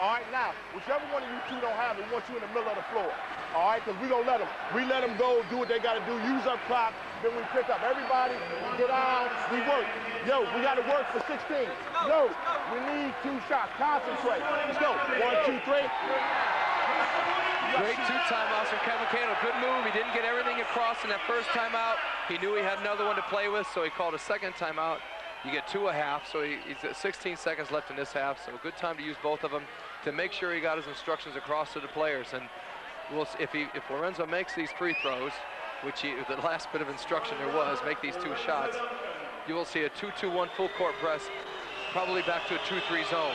All right, now, whichever one of you two don't have it, we want you in the middle of the floor. All right, because we're going to let them. We let them go, do what they got to do, use up clock, then we pick up. Everybody, get down, we work. Yo, we got to work for 16. Yo, we need 2 shots. Concentrate. Let's go. 1, 2, 3. Great 2 timeouts from Kevin Cable. Good move. He didn't get everything across in that first timeout. He knew he had another one to play with, so he called a second timeout. You get 2 a half, so he's at 16 seconds left in this half, so a good time to use both of them to make sure he got his instructions across to the players. And we'll see if Lorenzo makes these free throws, which the last bit of instruction there was, make these 2 shots, you will see a 2-2-1 full court press, probably back to a 2-3 zone.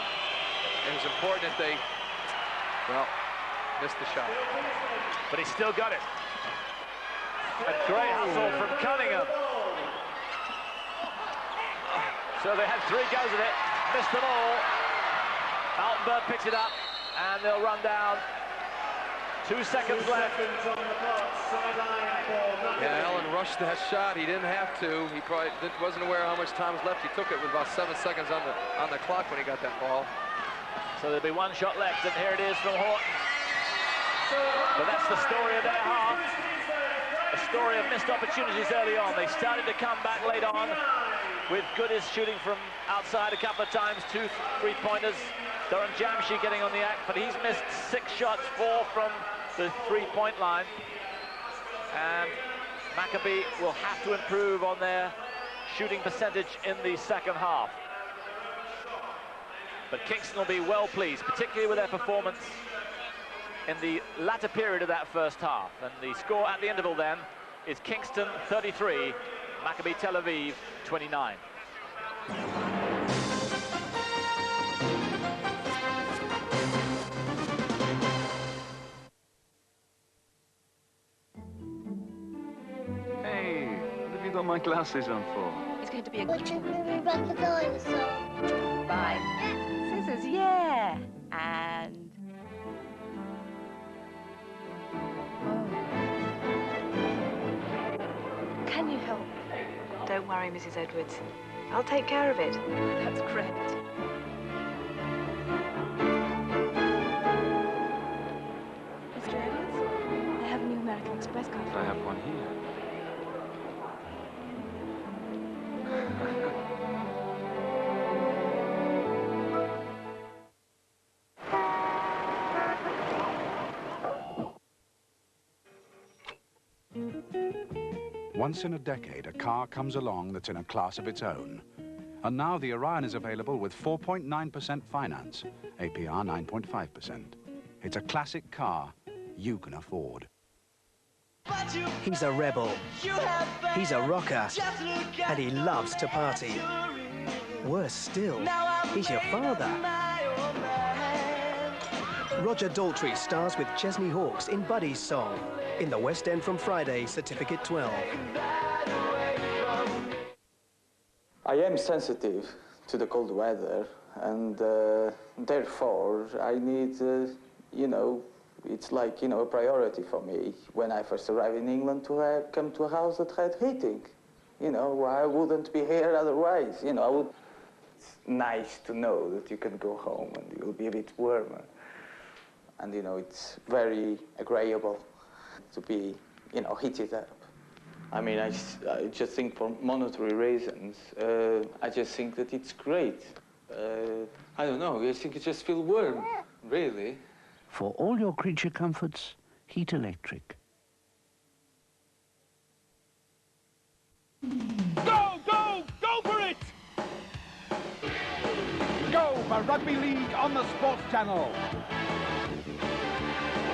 And it's important that they, well, missed the shot. But he still got it. A great hustle from Cunningham. So they had 3 goes at it, missed them all. Altenberg picks it up, and they'll run down. 2 seconds left. Yeah, Allen rushed that shot. He didn't have to. He probably wasn't aware how much time was left. He took it with about 7 seconds on the clock when he got that ball. So there'll be 1 shot left, and here it is from Horton. But that's the story of their half. A story of missed opportunities early on. They started to come back late on with Goodis shooting from outside a couple of times, 2 3-pointers. Doran Jamshi getting on the act, but he's missed 6 shots, 4 from the 3-point line. And Maccabi will have to improve on their shooting percentage in the second half. But Kingston will be well pleased, particularly with their performance in the latter period of that first half. And the score at the interval then is Kingston 33, Maccabi Tel Aviv 29. Hey, what have you got my glasses on for? It's going to be a good Watching movie about the dinosaur. Bye. Scissors, yeah. And... Can you help? Don't worry, Mrs. Edwards. I'll take care of it. That's great. Mr. Edwards, I have a new American Express card. I have one here. Once in a decade, a car comes along that's in a class of its own. And now the Orion is available with 4.9% finance, APR 9.5%. It's a classic car you can afford. He's a rebel, he's a rocker, and he loves to party. Worse still, he's your father. Roger Daltrey stars with Chesney Hawkes in Buddy's Song, in the West End from Friday, Certificate 12. I am sensitive to the cold weather, and therefore I need, you know, it's like, you know, a priority for me when I first arrived in England to come to a house that had heating. You know, I wouldn't be here otherwise. You know, it's nice to know that you can go home and you'll be a bit warmer. And, you know, it's very agreeable to be, you know, heated up. I mean, I just think for monetary reasons, I just think that it's great. I don't know, I think it just feels warm, really. For all your creature comforts, Heat Electric. Go, go, go for it! Go for Rugby League on the Sports Channel.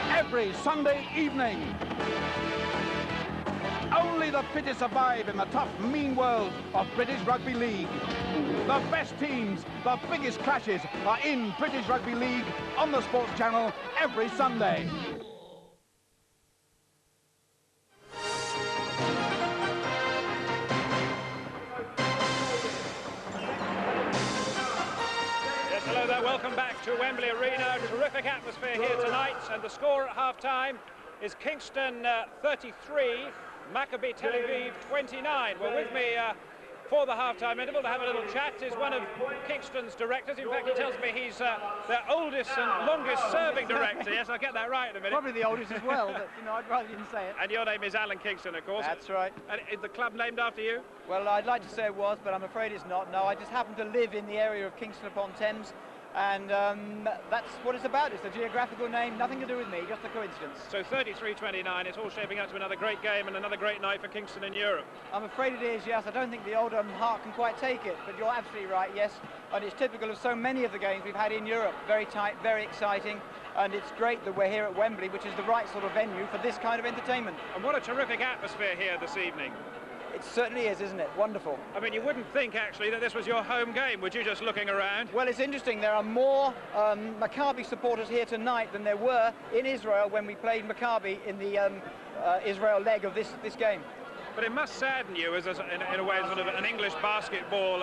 Every Sunday evening. Only the fittest survive in the tough, mean world of British Rugby League. The best teams, the biggest clashes are in British Rugby League on the Sports Channel every Sunday. Yes, hello there. Welcome back to Wembley Arena. Terrific atmosphere here tonight, and the score at half-time is Kingston 33, Maccabi Tel Aviv 29. Well, with me for the half-time interval to have a little chat is one of Kingston's directors. In fact, he tells me he's their oldest and longest-serving director. Yes, I'll get that right in a minute. Probably the oldest as well, but, you know, I'd rather you didn't say it. And your name is Alan Kingston, of course. That's right. And is the club named after you? Well, I'd like to say it was, but I'm afraid it's not. No, I just happen to live in the area of Kingston upon Thames, and that's what it's about. It's a geographical name, nothing to do with me, just a coincidence. So 33-29, it's all shaping up to another great game and another great night for Kingston in Europe. I'm afraid it is, yes. I don't think the old heart can quite take it, but you're absolutely right, yes. And it's typical of so many of the games we've had in Europe. Very tight, very exciting, and it's great that we're here at Wembley, which is the right sort of venue for this kind of entertainment. And what a terrific atmosphere here this evening. It certainly is, isn't it? Wonderful. I mean, you wouldn't think, actually, that this was your home game, would you, just looking around? Well, it's interesting. There are more Maccabi supporters here tonight than there were in Israel when we played Maccabi in the Israel leg of this game. But it must sadden you, as in a way, sort of an English basketball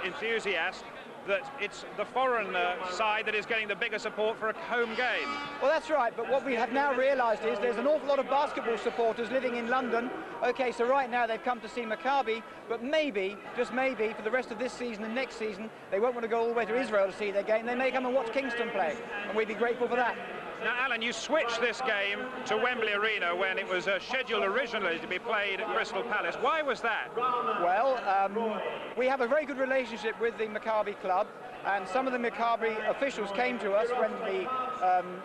enthusiast, that it's the foreign side that is getting the bigger support for a home game. Well, that's right, but what we have now realised is there's an awful lot of basketball supporters living in London. OK, so right now they've come to see Maccabi, but maybe, just maybe, for the rest of this season and next season, they won't want to go all the way to Israel to see their game. They may come and watch Kingston play, and we'd be grateful for that. Now, Alan, you switched this game to Wembley Arena when it was scheduled originally to be played at Crystal Palace. Why was that? Well, we have a very good relationship with the Maccabi club, and some of the Maccabi officials came to us when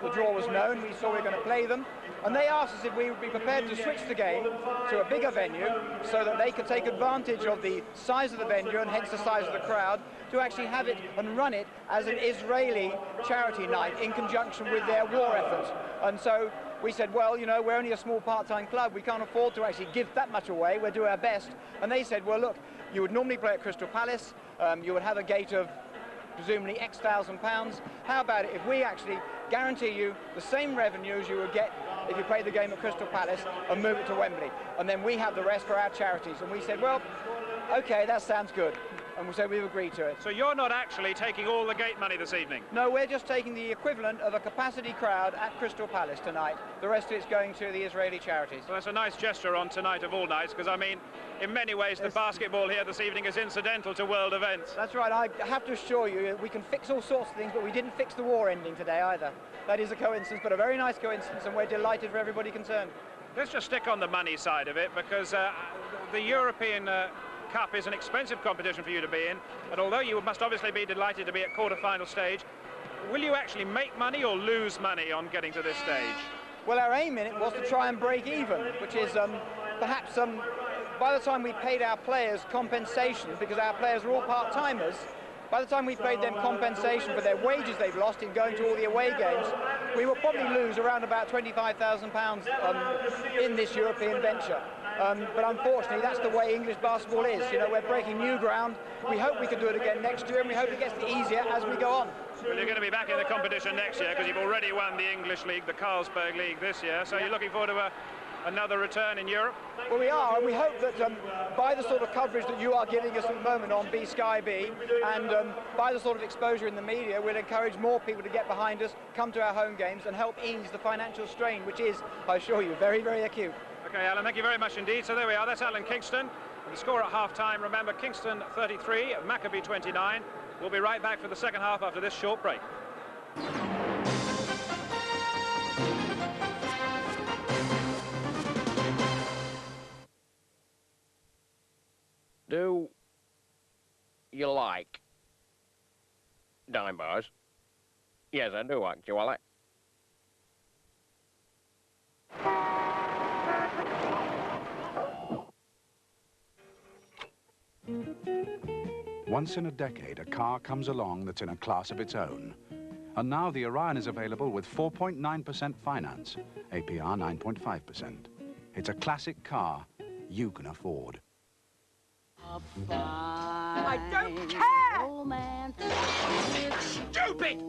the draw was known. We saw we were going to play them, and they asked us if we would be prepared to switch the game to a bigger venue so that they could take advantage of the size of the venue and hence the size of the crowd to actually have it and run it as an Israeli charity night in conjunction with their war effort. And so we said, well, you know, we're only a small part-time club. We can't afford to actually give that much away. We'll do our best. And they said, well, look, you would normally play at Crystal Palace. You would have a gate of presumably X thousand pounds. How about it if we actually guarantee you the same revenues you would get if you played the game at Crystal Palace and move it to Wembley? And then we have the rest for our charities. And we said, well, OK, that sounds good. And we said we've agreed to it. So you're not actually taking all the gate money this evening? No, we're just taking the equivalent of a capacity crowd at Crystal Palace tonight. The rest of it's going to the Israeli charities. Well, that's a nice gesture on tonight of all nights, because, I mean, in many ways, the basketball here this evening is incidental to world events. That's right. I have to assure you, we can fix all sorts of things, but we didn't fix the war ending today either. That is a coincidence, but a very nice coincidence, and we're delighted for everybody concerned. Let's just stick on the money side of it, because the European Cup is an expensive competition for you to be in, and although you must obviously be delighted to be at quarter-final stage, will you actually make money or lose money on getting to this stage? Well, our aim in it was to try and break even, which is perhaps by the time we paid our players compensation, because our players are all part-timers, by the time we paid them compensation for their wages they've lost in going to all the away games, we will probably lose around about £25,000 in this European venture. But unfortunately, that's the way English basketball is. You know, we're breaking new ground. We hope we can do it again next year, and we hope it gets easier as we go on. Well, you're going to be back in the competition next year because you've already won the English League, the Carlsberg League this year. So you're looking forward to another return in Europe? Well, we are, and we hope that by the sort of coverage that you are giving us at the moment on Sky B, and by the sort of exposure in the media, we'll encourage more people to get behind us, come to our home games, and help ease the financial strain, which is, I assure you, very, very acute. OK, Alan, thank you very much indeed. So there we are, that's Alan Kingston. And the score at half-time, remember, Kingston 33, Maccabi 29. We'll be right back for the second half after this short break. Do you like dime bars? Yes, I do actually. Once in a decade, a car comes along that's in a class of its own. And now the Orion is available with 4.9% finance, APR 9.5%. It's a classic car, you can afford. I don't care! Stupid!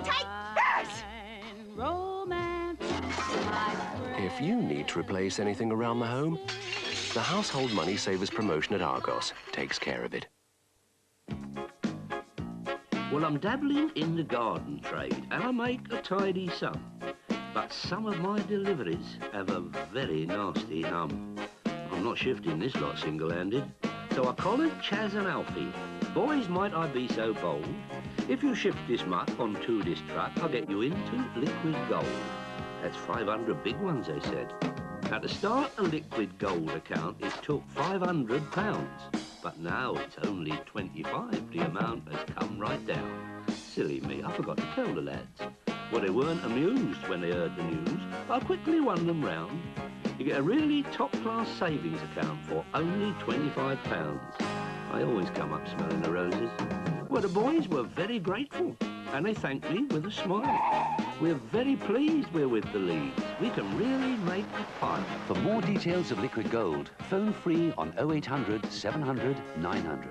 Take this! If you need to replace anything around the home, the Household Money Savers promotion at Argos takes care of it. Well, I'm dabbling in the garden trade, and I make a tidy sum. But some of my deliveries have a very nasty hum. I'm not shifting this lot single-handed, so I collared Chaz and Alfie. Boys, might I be so bold? If you shift this muck onto this truck, I'll get you into liquid gold. That's 500 big ones, they said. Now, to start a liquid gold account, it took £500. But now it's only 25. The amount has come right down. Silly me, I forgot to tell the lads. Well, they weren't amused when they heard the news. I quickly won them round. You get a really top-class savings account for only £25. I always come up smelling the roses. Well, the boys were very grateful, and they thanked me with a smile. We're very pleased we're with the leads. We can really make a pile. For more details of liquid gold, phone free on 0800 700 900.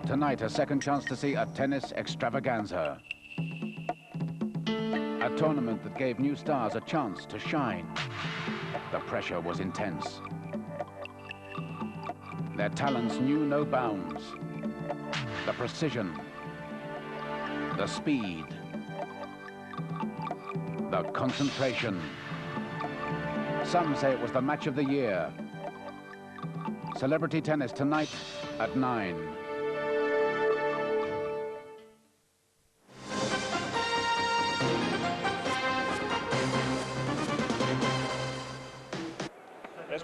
Tonight, a second chance to see a tennis extravaganza. A tournament that gave new stars a chance to shine. The pressure was intense. Their talents knew no bounds. The precision, the speed, the concentration. Some say it was the match of the year. Celebrity tennis tonight at 9.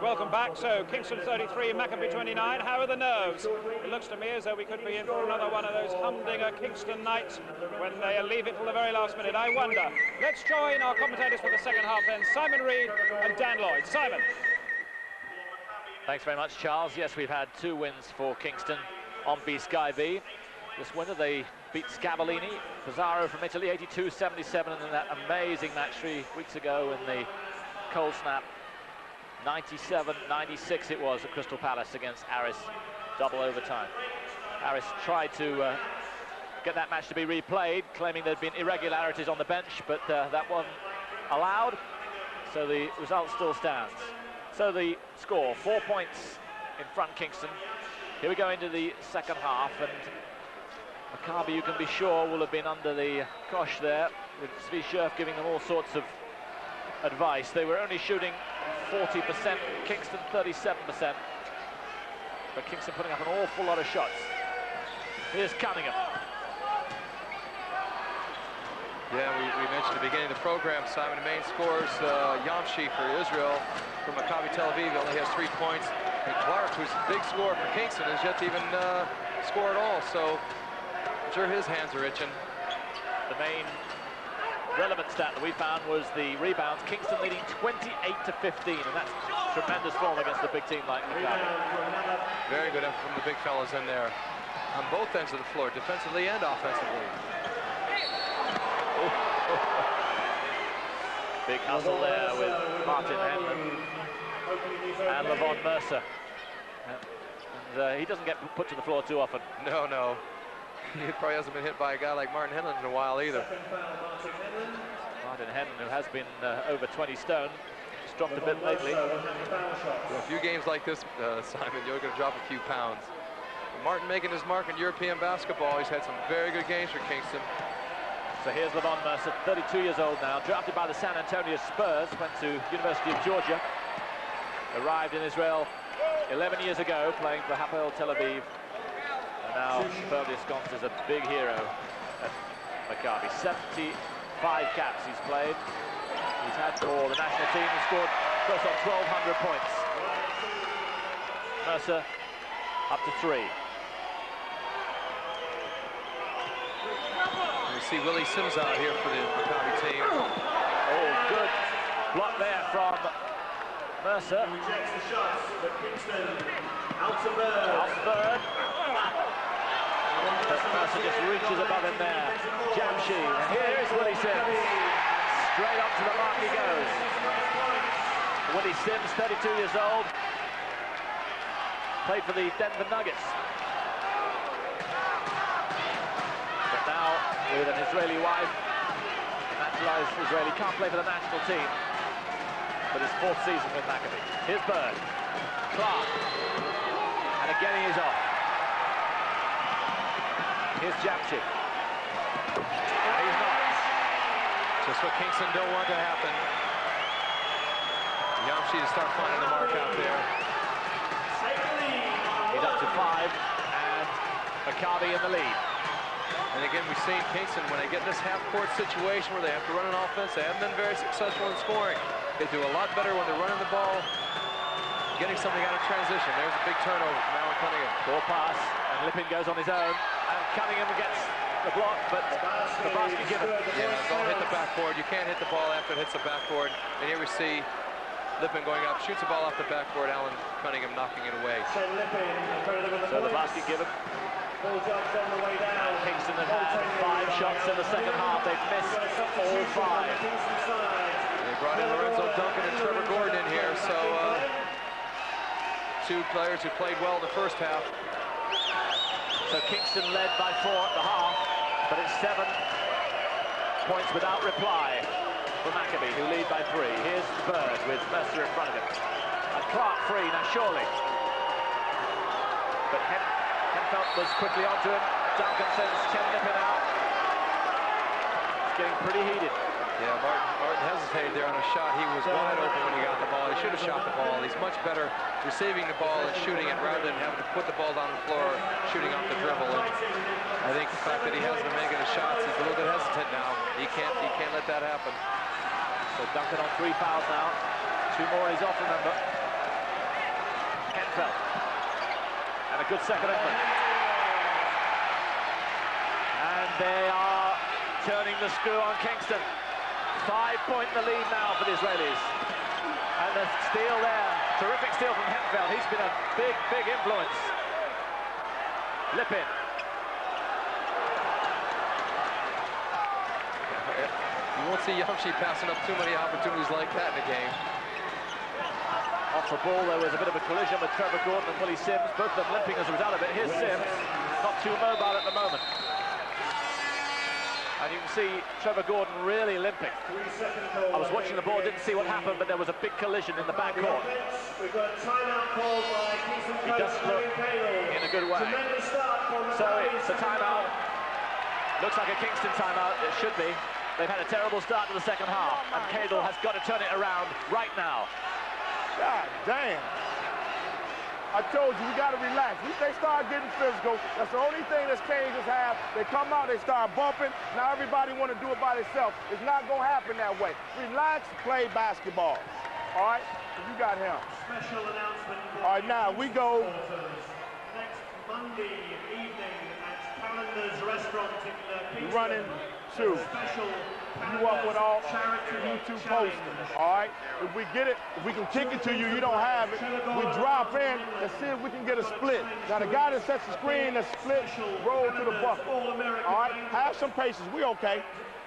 Welcome back. So Kingston 33, Maccabi 29. How are the nerves? It looks to me as though we could be in for another one of those humdinger Kingston nights when they leave it till the very last minute. I wonder. Let's join our commentators for the second half then. Simon Reed and Dan Lloyd. Simon. Thanks very much, Charles. Yes, we've had 2 wins for Kingston on Sky B. This winter they beat Scabellini, Pizarro from Italy, 82-77, and then that amazing match 3 weeks ago in the cold snap. 97-96 it was at Crystal Palace against Aris, double overtime. Aris tried to get that match to be replayed, claiming there'd been irregularities on the bench, but that wasn't allowed, so the result still stands. So the score, 4 points in front Kingston. Here we go into the second half, and Maccabi, you can be sure, will have been under the cosh there, with Zvi Scherf giving them all sorts of advice. They were only shooting 40%, Kingston 37%, but Kingston putting up an awful lot of shots. Here's Cunningham. Yeah, we mentioned at the beginning of the program, Simon, the main scores, Yamshi for Israel from Maccabi Tel Aviv only has 3 points, and Clark, who's a big scorer for Kingston, has yet to even score at all, so I'm sure his hands are itching. The main relevant stat that we found was the rebounds. Kingston leading 28-15, and that's tremendous form against a big team like Maccabi. Very good effort from the big fellas in there on both ends of the floor, defensively and offensively. Big hustle there with Martin Henman and Levon Mercer. And he doesn't get put to the floor too often. No, no. He probably hasn't been hit by a guy like Martin Henman in a while either. Martin Henman, who has been over 20 stone, has dropped a bit lately. Yeah, a few games like this, Simon, you're going to drop a few pounds. Martin making his mark in European basketball. He's had some very good games for Kingston. So here's Levon Mercer, 32 years old now, drafted by the San Antonio Spurs, went to University of Georgia, arrived in Israel 11 years ago, playing for Hapoel Tel Aviv. And now firmly ensconced as a big hero at Maccabi. 75 caps he's played. He's had for the national team. He scored close on 1,200 points. Mercer up to 3. We see Willie Sims out here for the Maccabi team. Oh, good block there from Mercer. Rejects the shots for Kingston. Altenberg. But Mercer just reaches above him there. Jamshi, and here is Willie Sims. Straight up to the mark he goes. Willie Sims, 32 years old. Played for the Denver Nuggets. But now, with an Israeli wife, naturalized Israeli, can't play for the national team. But his 4th season with Maccabi. Here's Bird. Clark. And again he is off. Here's Jamshi. And he's not. Just what Kingston don't want to happen. Jamshi to start finding the mark out there. He's up to 5, and Maccabi in the lead. And again, we've seen Kingston, when they get in this half-court situation where they have to run an offense, they haven't been very successful in scoring. They do a lot better when they're running the ball, getting something out of transition. There's a big turnover from Alan Cunningham. Poor pass, and Lippin goes on his own, and Cunningham gets the block, but the basket given. Yeah, the ball hit the backboard. You can't hit the ball after it hits the backboard. And here we see Lippin going up, shoots the ball off the backboard, Alan Cunningham knocking it away. So the basket given. And Kingston have had 5 shots in the second half. They've missed all 5. They brought in Lorenzo Duncan and Trevor Gordon in here, so 2 players who played well in the first half. So Kingston led by 4 at the half, but it's 7 points without reply for Maccabi, who lead by 3. Here's Bird with Mercer in front of him. And Clark free, now surely. But Henfeld was quickly onto him. Duncan sends Ken Lippin out. It's getting pretty heated. Yeah, Martin hesitated there on a shot. He was wide open when he got the ball. He should have shot the ball. He's much better receiving the ball and shooting it rather than having to put the ball down the floor, shooting off the dribble. And I think the fact that he hasn't been making his shots, he's a little bit hesitant now. He can't let that happen. So Duncan on 3 fouls now. 2 more and he's off, remember. Henfeld. And a good second effort. And they are turning the screw on Kingston. 5-point in the lead now for the Israelis. And the steal there. Terrific steal from Henfeld. He's been a big, big influence. Lippin. You won't see Jamshi passing up too many opportunities like that in the game. Off the ball, there was a bit of a collision with Trevor Gordon and Willie Sims, both of them limping as a result of it. Here's Sims, not too mobile at the moment. And you can see Trevor Gordon really limping. I was watching the ball, didn't see what happened, but there was a big collision in the backcourt. We've got a timeout called by Kingston He doesn't look in a good way. So it's a timeout. Looks like a Kingston timeout, it should be. They've had a terrible start to the second half, and Cadel has got to turn it around right now. God damn. I told you, we got to relax. They start getting physical. That's the only thing that Cajuns have. They come out, they start bumping. Now everybody want to do it by themselves. It's not going to happen that way. Relax, play basketball. All right? You got him. Special announcement. All right, now we go. Next Monday evening at Calendar's Restaurant in Kingston. Running 2. You up with all YouTube posters, all right? If we get it, if we can kick it to you, you don't have it, we drop in and see if we can get a split. Now, the guy that sets the screen, that split, roll to the bucket, all right? Have some patience, we okay.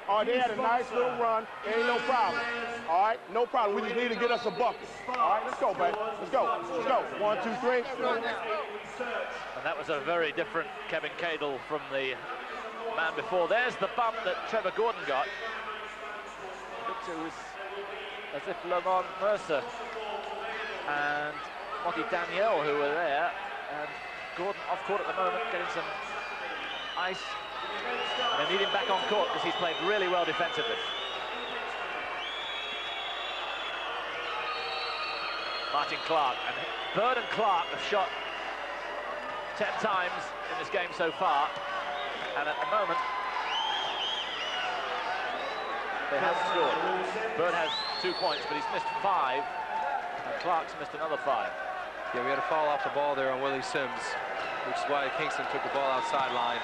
All right, they had a nice little run, ain't no problem. All right, no problem, we just need to get us a bucket. All right, let's go, baby, let's go, let's go. 1, 2, 3. And that was a very different Kevin Cadel from the man before. There's the bump that Trevor Gordon got. It was as if Lamont Mercer and Monty Danielle, who were there, and Gordon off court at the moment, getting some ice. And they need him back on court because he's played really well defensively. Martin Clark, and Bird and Clark have shot 10 times in this game so far, and at the moment they haven't scored. Bird has 2 points, but he's missed 5, and Clark's missed another 5. Yeah, we had a foul off the ball there on Willie Sims, which is why Kingston took the ball outside line.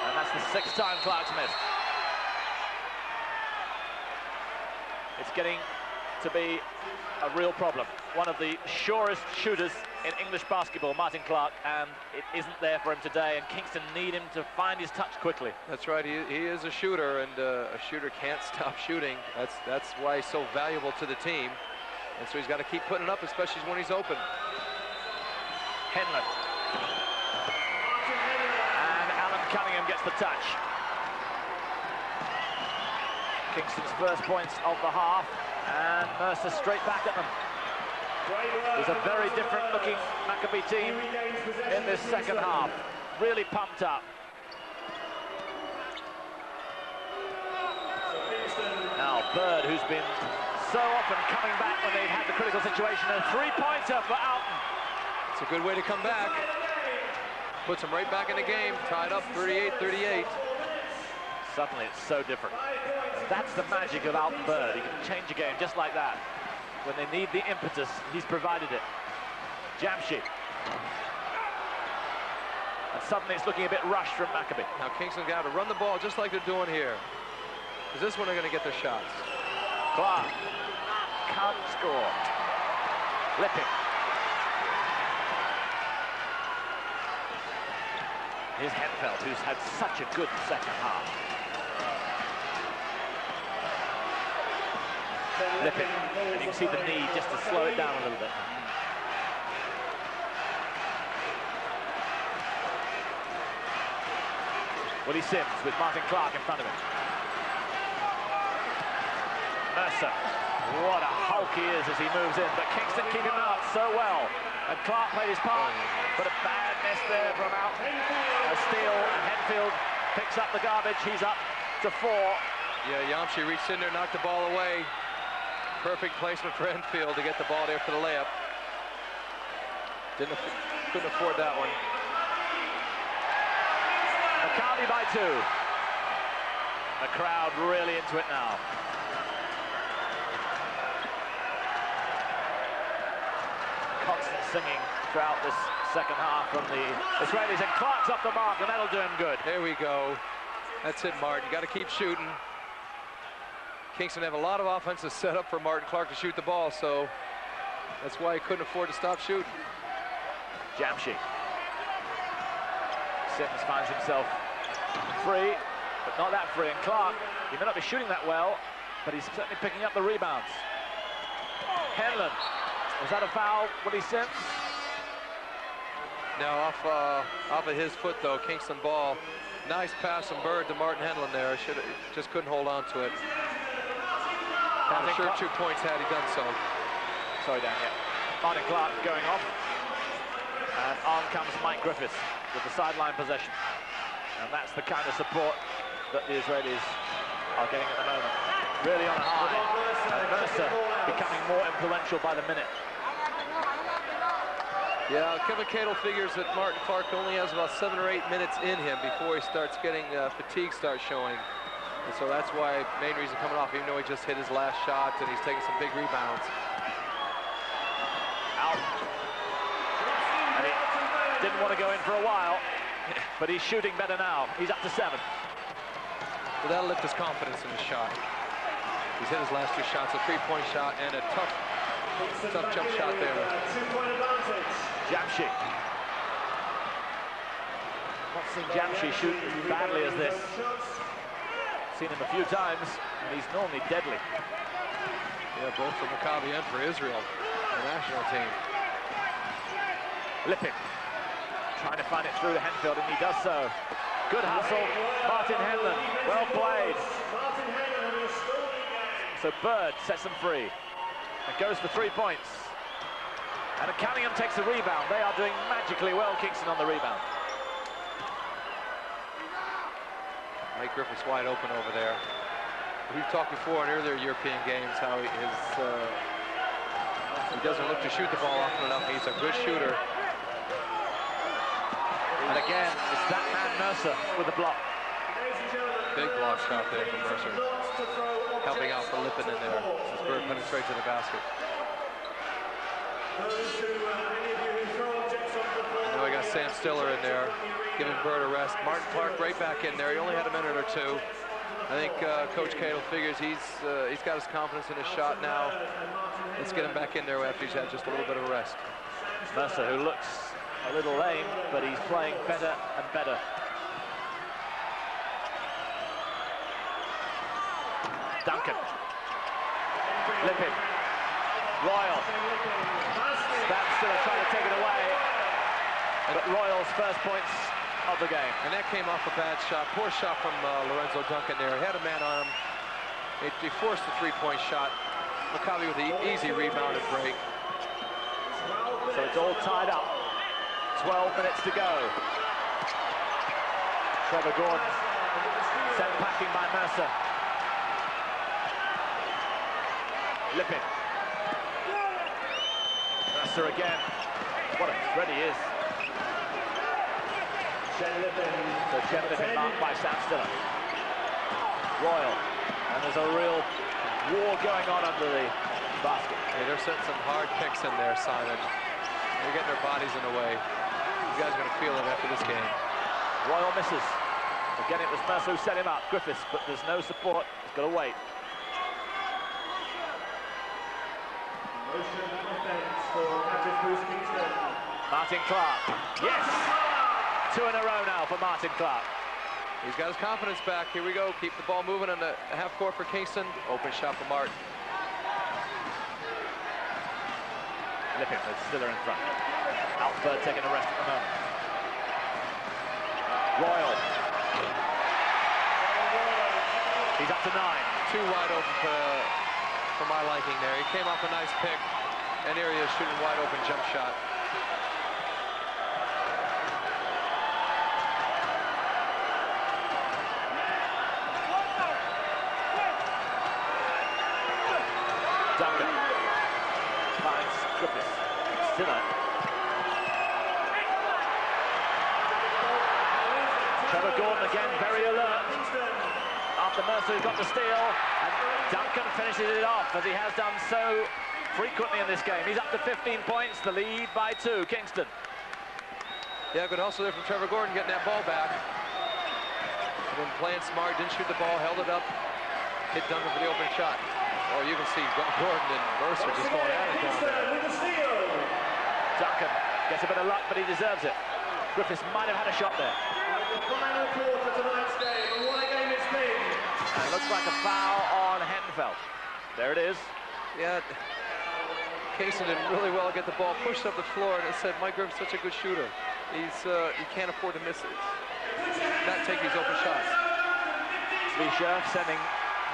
And that's the 6th time Clark's missed. It's getting to be a real problem. one of the surest shooters in English basketball, Martin Clark, and it isn't there for him today, and Kingston need him to find his touch quickly. That's right, he is a shooter, and a shooter can't stop shooting. That's why he's so valuable to the team, and so he's got to keep putting it up, especially when he's open. Henlon. And Alan Cunningham gets the touch. Kingston's first points of the half, and Mercer straight back at them. There's a very different looking Maccabi team in this second half. Really pumped up. Now Bird, who's been so often coming back when they've had the critical situation, a three-pointer for Alton. It's a good way to come back. Puts them right back in the game, tied up 38-38. Suddenly it's so different. That's the magic of Alton Bird. He can change a game just like that. When they need the impetus, he's provided it. Jamshi. And suddenly it's looking a bit rushed from Maccabi. Now Kingston got to run the ball just like they're doing here. Because this one they're going to get their shots. Clark can't score. Lipping. Here's Henfeld, who's had such a good second half. Lipping, and you can see the need just to slow it down a little bit. Willie Sims with Martin Clark in front of him. Mercer, what a hulk he is as he moves in, but Kingston keep him out so well. And Clark played his part, but a bad miss there from Alton. A steal, and Henfield picks up the garbage. He's up to 4. Yeah, Yamshi reached in there, knocked the ball away. Perfect placement for Henfield to get the ball there for the layup. Couldn't afford that one. Maccabi by 2. The crowd really into it now. Constant singing throughout this second half from the Israelis, and Clark's off the mark, and that'll do him good. There we go. That's it, Martin. You got to keep shooting. Kingston have a lot of offenses set up for Martin Clark to shoot the ball, so that's why he couldn't afford to stop shooting. Jamshi. Sims finds himself free, but not that free. And Clark, he may not be shooting that well, but he's certainly picking up the rebounds. Henlon. Was that a foul, Willie Sims? Now off of his foot, though, Kingston ball. Nice pass from Bird to Martin Henlon there. Just couldn't hold on to it. Had a sure 2 points had he done so. Sorry, Dan, yeah. Martin Clark going off. And on comes Mike Griffiths with the sideline possession. And that's the kind of support that the Israelis are getting at the moment. Really on a high. And Mercer becoming more influential by the minute. Yeah, Kevin Cato figures that Martin Clark only has about 7 or 8 minutes in him before he starts getting fatigue starts showing. And so that's why main reason coming off, even though he just hit his last shot and he's taking some big rebounds. Out. And he didn't want to go in for a while, but he's shooting better now. He's up to 7. So that'll lift his confidence in his shot. He's hit his last 2 shots, a 3-point shot and a tough jump shot there. Jamshi. Not seen Jamshi shoot as badly as this. Seen him a few times, and he's normally deadly. Yeah, both for Maccabi and for Israel, the national team. Lipping. Trying to find it through to Henfield, and he does so. Good hustle. Martin Henlon. Well played. So Bird sets them free. And goes for 3 points. And Cunningham takes the rebound. They are doing magically well, Kingston, on the rebound. Mike Griffiths wide open over there. We've talked before in earlier European games how he doesn't look to shoot the ball often enough. He's a good shooter. And again, it's that man Mercer with the block. Big block shot there from Mercer. Helping out for Lippin in there as Bird penetrates to the basket. Now we got Sam Stiller in there, giving Bird a rest. Martin Clark right back in there. He only had a minute or 2. I think Coach Cato figures he's got his confidence in his shot now. let's get him back in there after he's had just a little bit of a rest. Mercer, who looks a little lame, but he's playing better and better. Duncan. Lippin. Royal. Standstill trying to take it away. But Royal's first points of the game. And that came off a bad shot. Poor shot from Lorenzo Duncan there. He had a man on him. He forced the three-point shot. Maccabi with the easy rebound and break. So it's all tied up. 12 minutes to go. Trevor Gordon sent packing by Mercer. Lippin. Mercer again. What a threat he is. So Chen Lippin marked by Sam Stiller. Royal. And there's a real war going on under the basket. Yeah, they're setting some hard picks in there, Simon. They're getting their bodies in the way. You guys are going to feel it after this game. Royal misses. Again, it was Mercer who set him up, Griffiths, but there's no support. He's got to wait. Motion offense for Kingston. Martin Clark. Yes! 2 in a row now for Martin Clark. He's got his confidence back. Here we go. Keep the ball moving on the half court for Kingston. Open shot for Martin. Lippin with Stiller in front. Altberg taking a rest at the moment. Royal. He's up to 9. Too wide open for my liking there. He came off a nice pick, and here he is shooting wide open jump shot. Duncan finds Griffiths. Stiller. Trevor Gordon again very alert. After Mercer got the steal, and Duncan finishes it off as he has done so frequently in this game. He's up to 15 points, the lead by 2, Kingston. Yeah, good hustle there from Trevor Gordon getting that ball back. Been playing smart, didn't shoot the ball, held it up, hit Duncan for the open shot. Oh, you can see Gordon and Mercer just going at it down there. Duncan gets a bit of luck, but he deserves it. Griffiths might have had a shot there. The final quarter of tonight's game, and what a game it's been. And it looks like a foul on Henfeld. There it is. Yeah, Kingston did really well to get the ball pushed up the floor, and it said Mike Griffith's such a good shooter. He can't afford to miss it. Not take these open shots. Fischer sending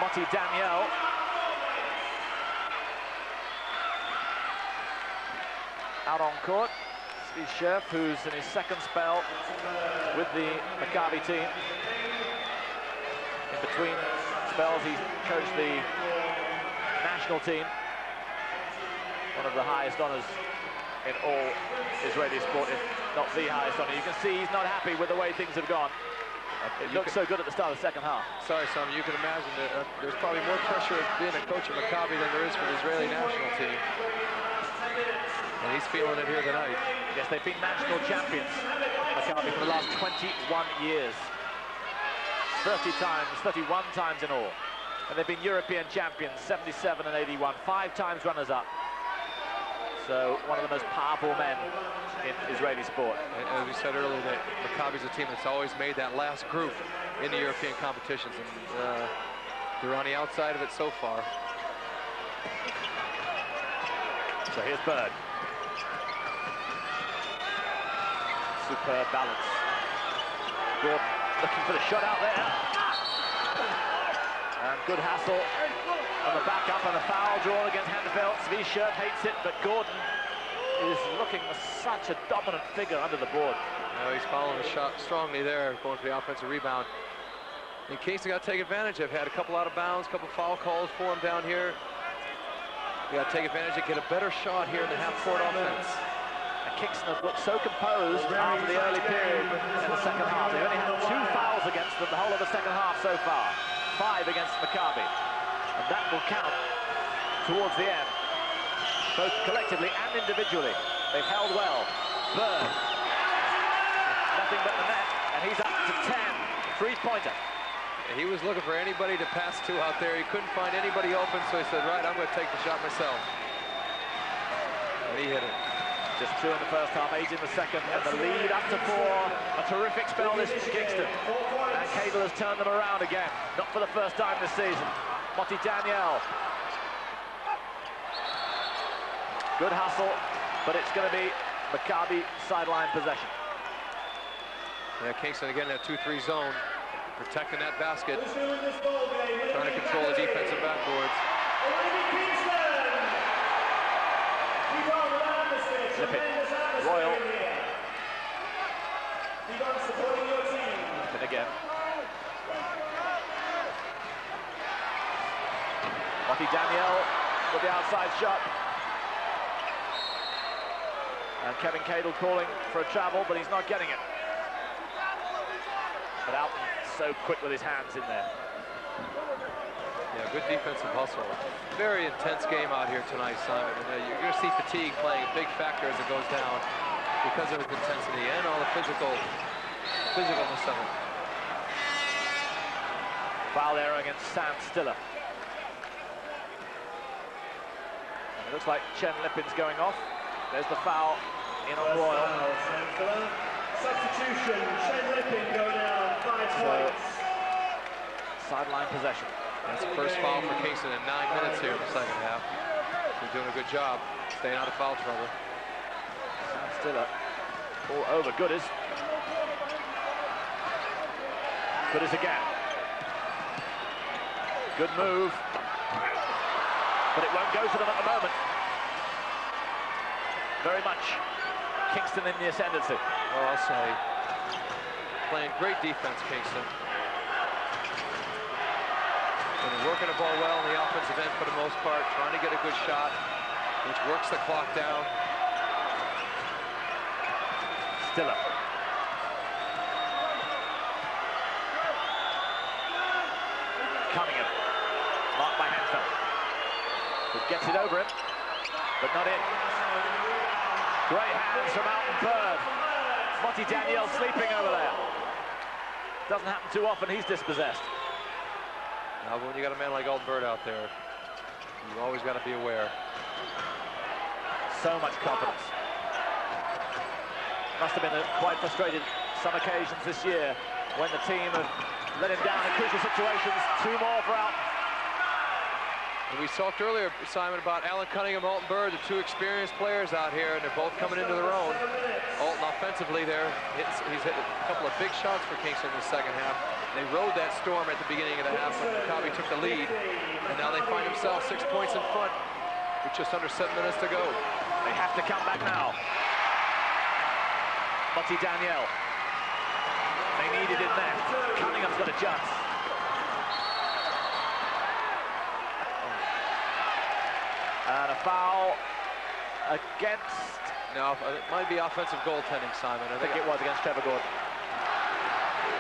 Moti Daniel. Out on court. Fischer, who's in his second spell with the Maccabi team. In between spells, he coached the national team. One of the highest honors in all Israeli sport, if not the highest honor. You can see he's not happy with the way things have gone. It looked so good at the start of the second half. Sorry, Sam, you can imagine that there's probably more pressure being a coach of Maccabi than there is for the Israeli national team. And he's feeling it here tonight. Yes, they've been national champions, Maccabi, for the last 21 years. 30 times, 31 times in all. And they've been European champions, 77 and 81, 5 times runners-up. So one of the most powerful men in Israeli sport. And as we said earlier, that Maccabi's a team that's always made that last group in the European competitions, and they're on the outside of it so far. So here's Bird. Superb balance. Gordon looking for the shot out there. And good hassle on the back up, and a foul drawn against Henfeld. Fischer hates it, but Gordon is looking such a dominant figure under the board. No, he's following the shot strongly there, going for the offensive rebound. And Kingston got to take advantage. They've had a couple out of bounds, a couple foul calls for him down here. They got to take advantage and get a better shot here in the half-court offense. And Kingston have looked so composed after the early period in the second half. They've only had 2 fouls against them the whole of the second half so far. 5 against Maccabi. And that will count towards the end, both collectively and individually. They've held well. Bird, nothing but the net, and he's up to 10. 3-pointer. He was looking for anybody to pass to out there. He couldn't find anybody open, so he said, right, I'm going to take the shot myself. he hit it. Just 2 in the first half, 8 in the second, and the lead up to 4. A terrific spell this for Kingston. And Cadel has turned them around again, not for the first time this season. Motti Daniel. Good hustle, but it's going to be Maccabi sideline possession. Yeah, Kingston again in that 2-3 zone, protecting that basket, trying to control the defensive backboards. Lippin, Royal. Lippin again. Motti Daniel with the outside shot. And Kevin Cadel calling for a travel, but he's not getting it. But Alton so quick with his hands in there. Yeah, good defensive hustle. Very intense game out here tonight, Simon. And, you're going to see fatigue playing a big factor as it goes down because of its intensity and all the physicalness of it. Foul there against Sam Stiller. And it looks like Chen Lippin's going off. There's the foul in on Royal. Substitution, Chen Lippin going down, 5 points. Sideline possession. That's the first foul for Kingston in 9 minutes here in the second half. They're doing a good job staying out of foul trouble. Sam Stiller all over Goodis. Goodis again. Good move. But it won't go for them at the moment. Very much Kingston in the ascendancy. Oh, I'll say. Playing great defense, Kingston. And working the ball well in the offensive end for the most part, trying to get a good shot, which works the clock down. Stiller. Cunningham. Marked by Hanfeld. Who gets it over him, but not in. Great hands from Alton Bird. Motti Daniel sleeping over there. Doesn't happen too often, he's dispossessed. Now, when you got a man like Alton Bird out there, you always got to be aware. So much confidence. Must have been quite frustrated some occasions this year when the team have let him down in crucial situations. 2 more for Alton. And we talked earlier, Simon, about Alan Cunningham, Alton Bird, the 2 experienced players out here, and they're both coming into their own. Alton offensively there, he's hit a couple of big shots for Kingston in the second half. They rode that storm at the beginning of the half when Maccabi took the lead, and now they find themselves 6 points in front with just under 7 minutes to go. They have to come back now. Motti Daniel. They need it in there. Cunningham's got a chance. And a foul against... No, it might be offensive goaltending, Simon. I think it was against Trevor Gordon.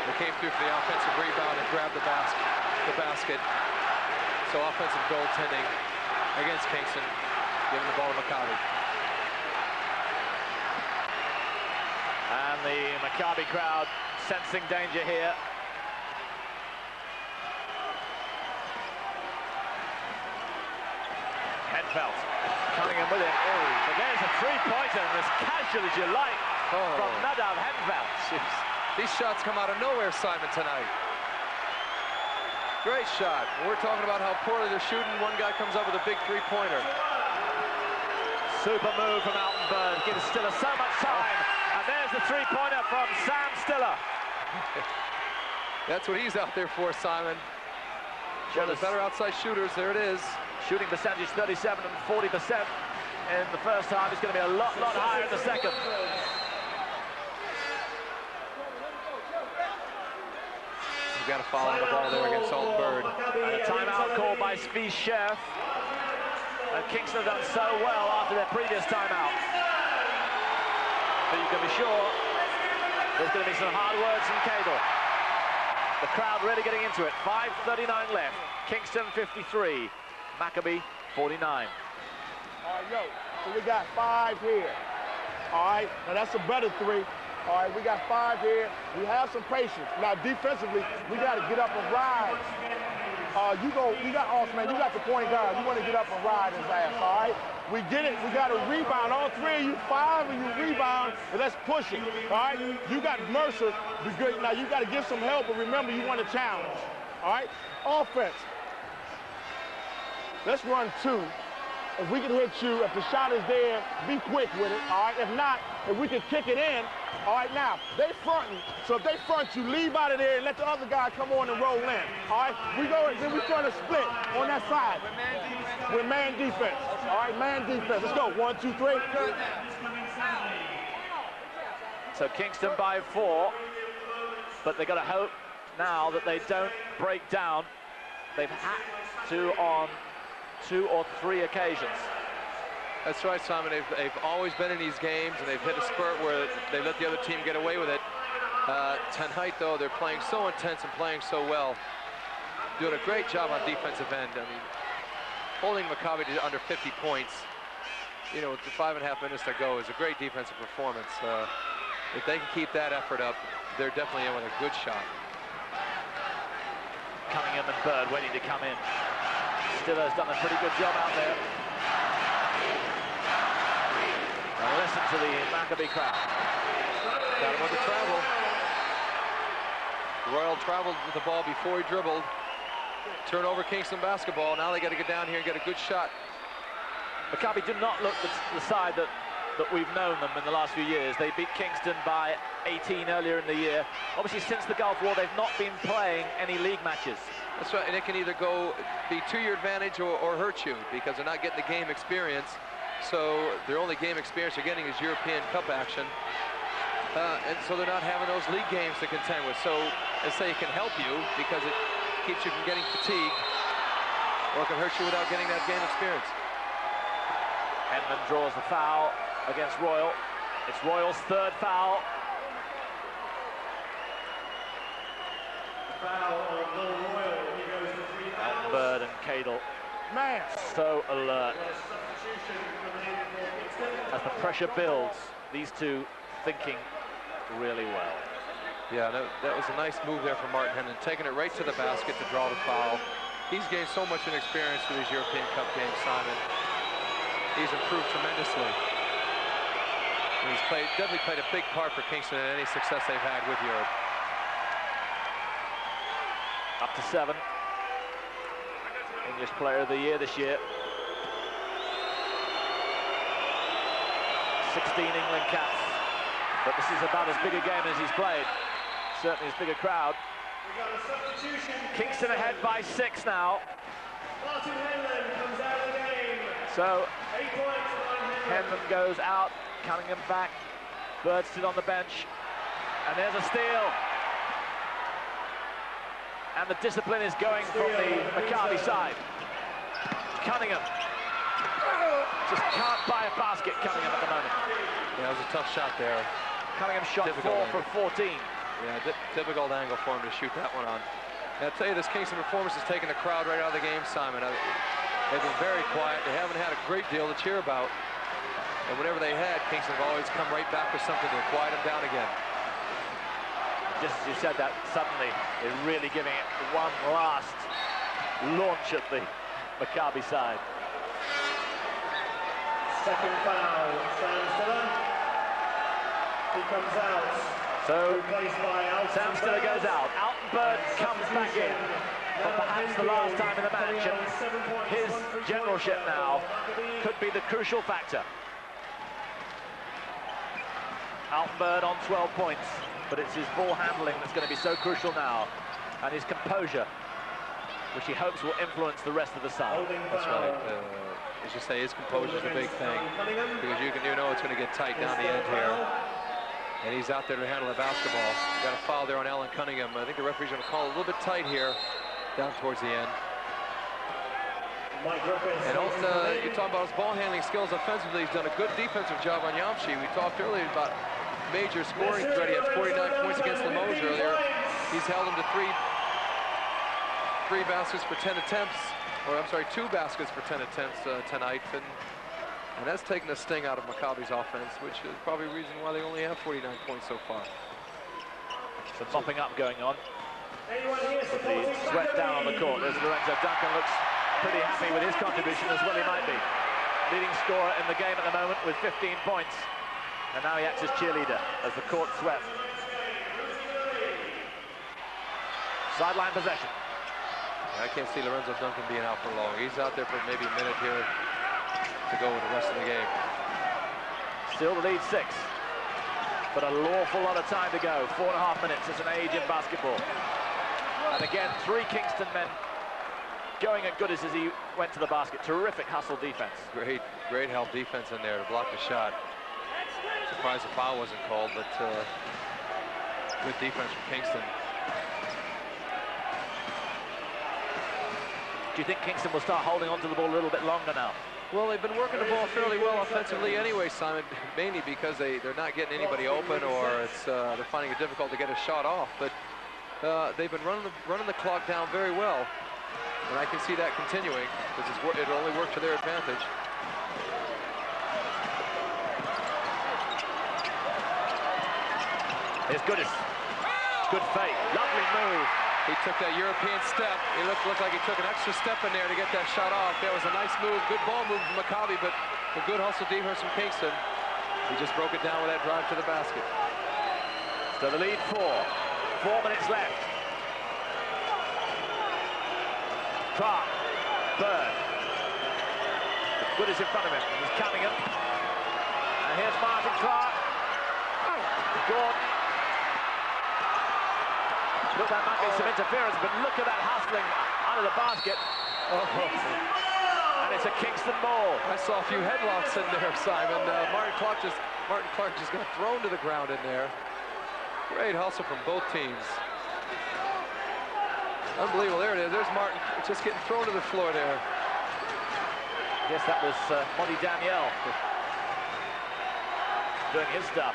They came through for the offensive rebound and grabbed the basket. So offensive goaltending against Kingston, giving the ball to Maccabi. And the Maccabi crowd sensing danger here. Henfeld, Cunningham with it. Oh, but there's a 3-pointer, and as casual as you like, from Nadav Henfeld. Jeez. These shots come out of nowhere, Simon, tonight. Great shot. We're talking about how poorly they're shooting. One guy comes up with a big 3-pointer. Super move from Alton Bird. Gives Stiller so much time. And there's the 3-pointer from Sam Stiller. That's what he's out there for, Simon. One of the better outside shooters. There it is. Shooting percentage 37 and 40% in the first half. It's going to be a lot higher in the second. He's got to follow the ball there against Alton Bird. And a timeout called by Svi Chef. And Kingston have done so well after their previous timeout. But you can be sure there's going to be some hard words from Cadel. The crowd really getting into it. 5:39 left. Kingston 53. Maccabi 49. All right, yo, so we got 5 here. All right, now that's a better 3. All right, we got 5 here. We have some patience. Now, defensively, we got to get up and ride. You got Osman, you got the point guard. You want to get up and ride his ass, all right? We get it. We got to rebound. All three of you, 5 of you rebound, and let's push it. All right? You got Mercer. Be good. Now, you got to give some help, but remember, you want a challenge. All right? Offense. Let's run 2. If we can hit you, if the shot is there, be quick with it, all right? If not, if we can kick it in, all right, now, they fronting. So if they front you, leave out of there and let the other guy come on and roll in, all right? Then we trying to split on that side. With man defense. All right, man defense. Let's go. 1, 2, 3. So Kingston by 4, but they've got to hope now that they don't break down. They've had to on 2 or 3 occasions. That's right, Simon. They've always been in these games, and they've hit a spurt where they let the other team get away with it. Tonight, though, they're playing so intense and playing so well. Doing a great job on defensive end. I mean, holding Maccabi to under 50 points, you know, with the 5.5 minutes to go is a great defensive performance. If they can keep that effort up, they're definitely in with a good shot. Cunningham and Bird waiting to come in. Stiller's done a pretty good job out there. And listen to the Maccabi crowd. Got him with the travel. Royal traveled with the ball before he dribbled. Turnover Kingston basketball. Now they got to get down here and get a good shot. Maccabi do not look the side that we've known them in the last few years. They beat Kingston by 18 earlier in the year. Obviously, since the Gulf War, they've not been playing any league matches. That's right, and it can either be to your advantage or hurt you because they're not getting the game experience. So their only game experience they're getting is European Cup action. And so they're not having those league games to contend with. So I say it can help you because it keeps you from getting fatigued, or it can hurt you without getting that game experience. Henman draws the foul against Royal. It's Royal's 3rd foul. Foul on Noel Royal. He goes to 3 fouls. Bird and Cadle. Man, so alert. As the pressure builds, these two thinking really well. Yeah, that was a nice move there from Martin Henman, taking it right to the basket to draw the foul. He's gained so much experience for these European Cup games, Simon. He's improved tremendously. And he's definitely played a big part for Kingston in any success they've had with Europe. Up to 7. English Player of the Year this year. 16 England caps. But this is about as big a game as he's played. Certainly as big a crowd. Kingston ahead by 6 now. Martin Henman comes out of the game. So 8 points on Henman. Henman goes out, Cunningham back. Bird still on the bench. And there's a steal. And the discipline is going from the Maccabi side. Cunningham. Just can't buy a basket, Cunningham, at the moment. Yeah, it was a tough shot there. Cunningham shot Difficult 4 for 14. Yeah, difficult angle for him to shoot that one on. And I'll tell you, this Kingston performance has taken the crowd right out of the game, Simon. They've been very quiet. They haven't had a great deal to cheer about. And whenever they had, Kingston have always come right back with something to quiet them down again. Just as you said that, suddenly they're really giving it one last launch at the Maccabi side. Second foul, Sam Stiller. He comes out. So replaced by Sam Stiller goes out. Bird comes back in for perhaps the last time in the match. And his generalship now could be the crucial factor. Bird on 12 points, but it's his ball handling that's going to be so crucial now, and his composure, which he hopes will influence the rest of the side. That's right. As you say, his composure is a big thing, because you know it's going to get tight down the end here. And he's out there to handle the basketball. Got a foul there on Alan Cunningham. I think the referee's going to call a little bit tight here, down towards the end. And also, you talk about his ball handling skills offensively. He's done a good defensive job on Yamshi. We talked earlier about major scoring threat. He had 49 points against Limoges earlier. He's held him to three baskets for 10 attempts. Or I'm sorry, 2 baskets for 10 attempts tonight. And that's taken the sting out of Maccabi's offense, which is probably the reason why they only have 49 points so far. Some mopping up going on. With the sweat down on the court. There's Lorenzo. Duncan looks pretty happy with his contribution as well. He might be. leading scorer in the game at the moment with 15 points. And now he acts as cheerleader as the court swept. Sideline possession. I can't see Lorenzo Duncan being out for long. He's out there for maybe a minute here to go with the rest of the game. Still the lead 6. But an awful lot of time to go. 4.5 minutes. It's an age in basketball. And again, 3 Kingston men going at Goodis as he went to the basket. Terrific hustle defense. Great help defense in there to block the shot. Surprised the foul wasn't called, but good defense from Kingston. Do you think Kingston will start holding on to the ball a little bit longer now? Well, they've been working the ball fairly well offensively anyway, Simon, mainly because they're not getting anybody open, or they're finding it difficult to get a shot off. But they've been running the clock down very well, and I can see that continuing because it'll only work to their advantage. Here's Goodis. Good fake. Lovely move. He took that European step. He looked like he took an extra step in there to get that shot off. That was a nice move. Good ball move from Maccabi, but a good hustle defense from Kingston. He just broke it down with that drive to the basket. So the lead 4. 4 minutes left. Clark. Bird. Goodis in front of him. He's counting him. And here's Martin Clark. Gordon. Look, that might be some interference, but look at that hustling under the basket. And it's a Kingston ball. I saw a few headlocks in there, Simon. Martin Clark just got thrown to the ground in there. Great hustle from both teams. Unbelievable. There it is. There's Martin just getting thrown to the floor there. Yes, that was Monty Danielle doing his stuff.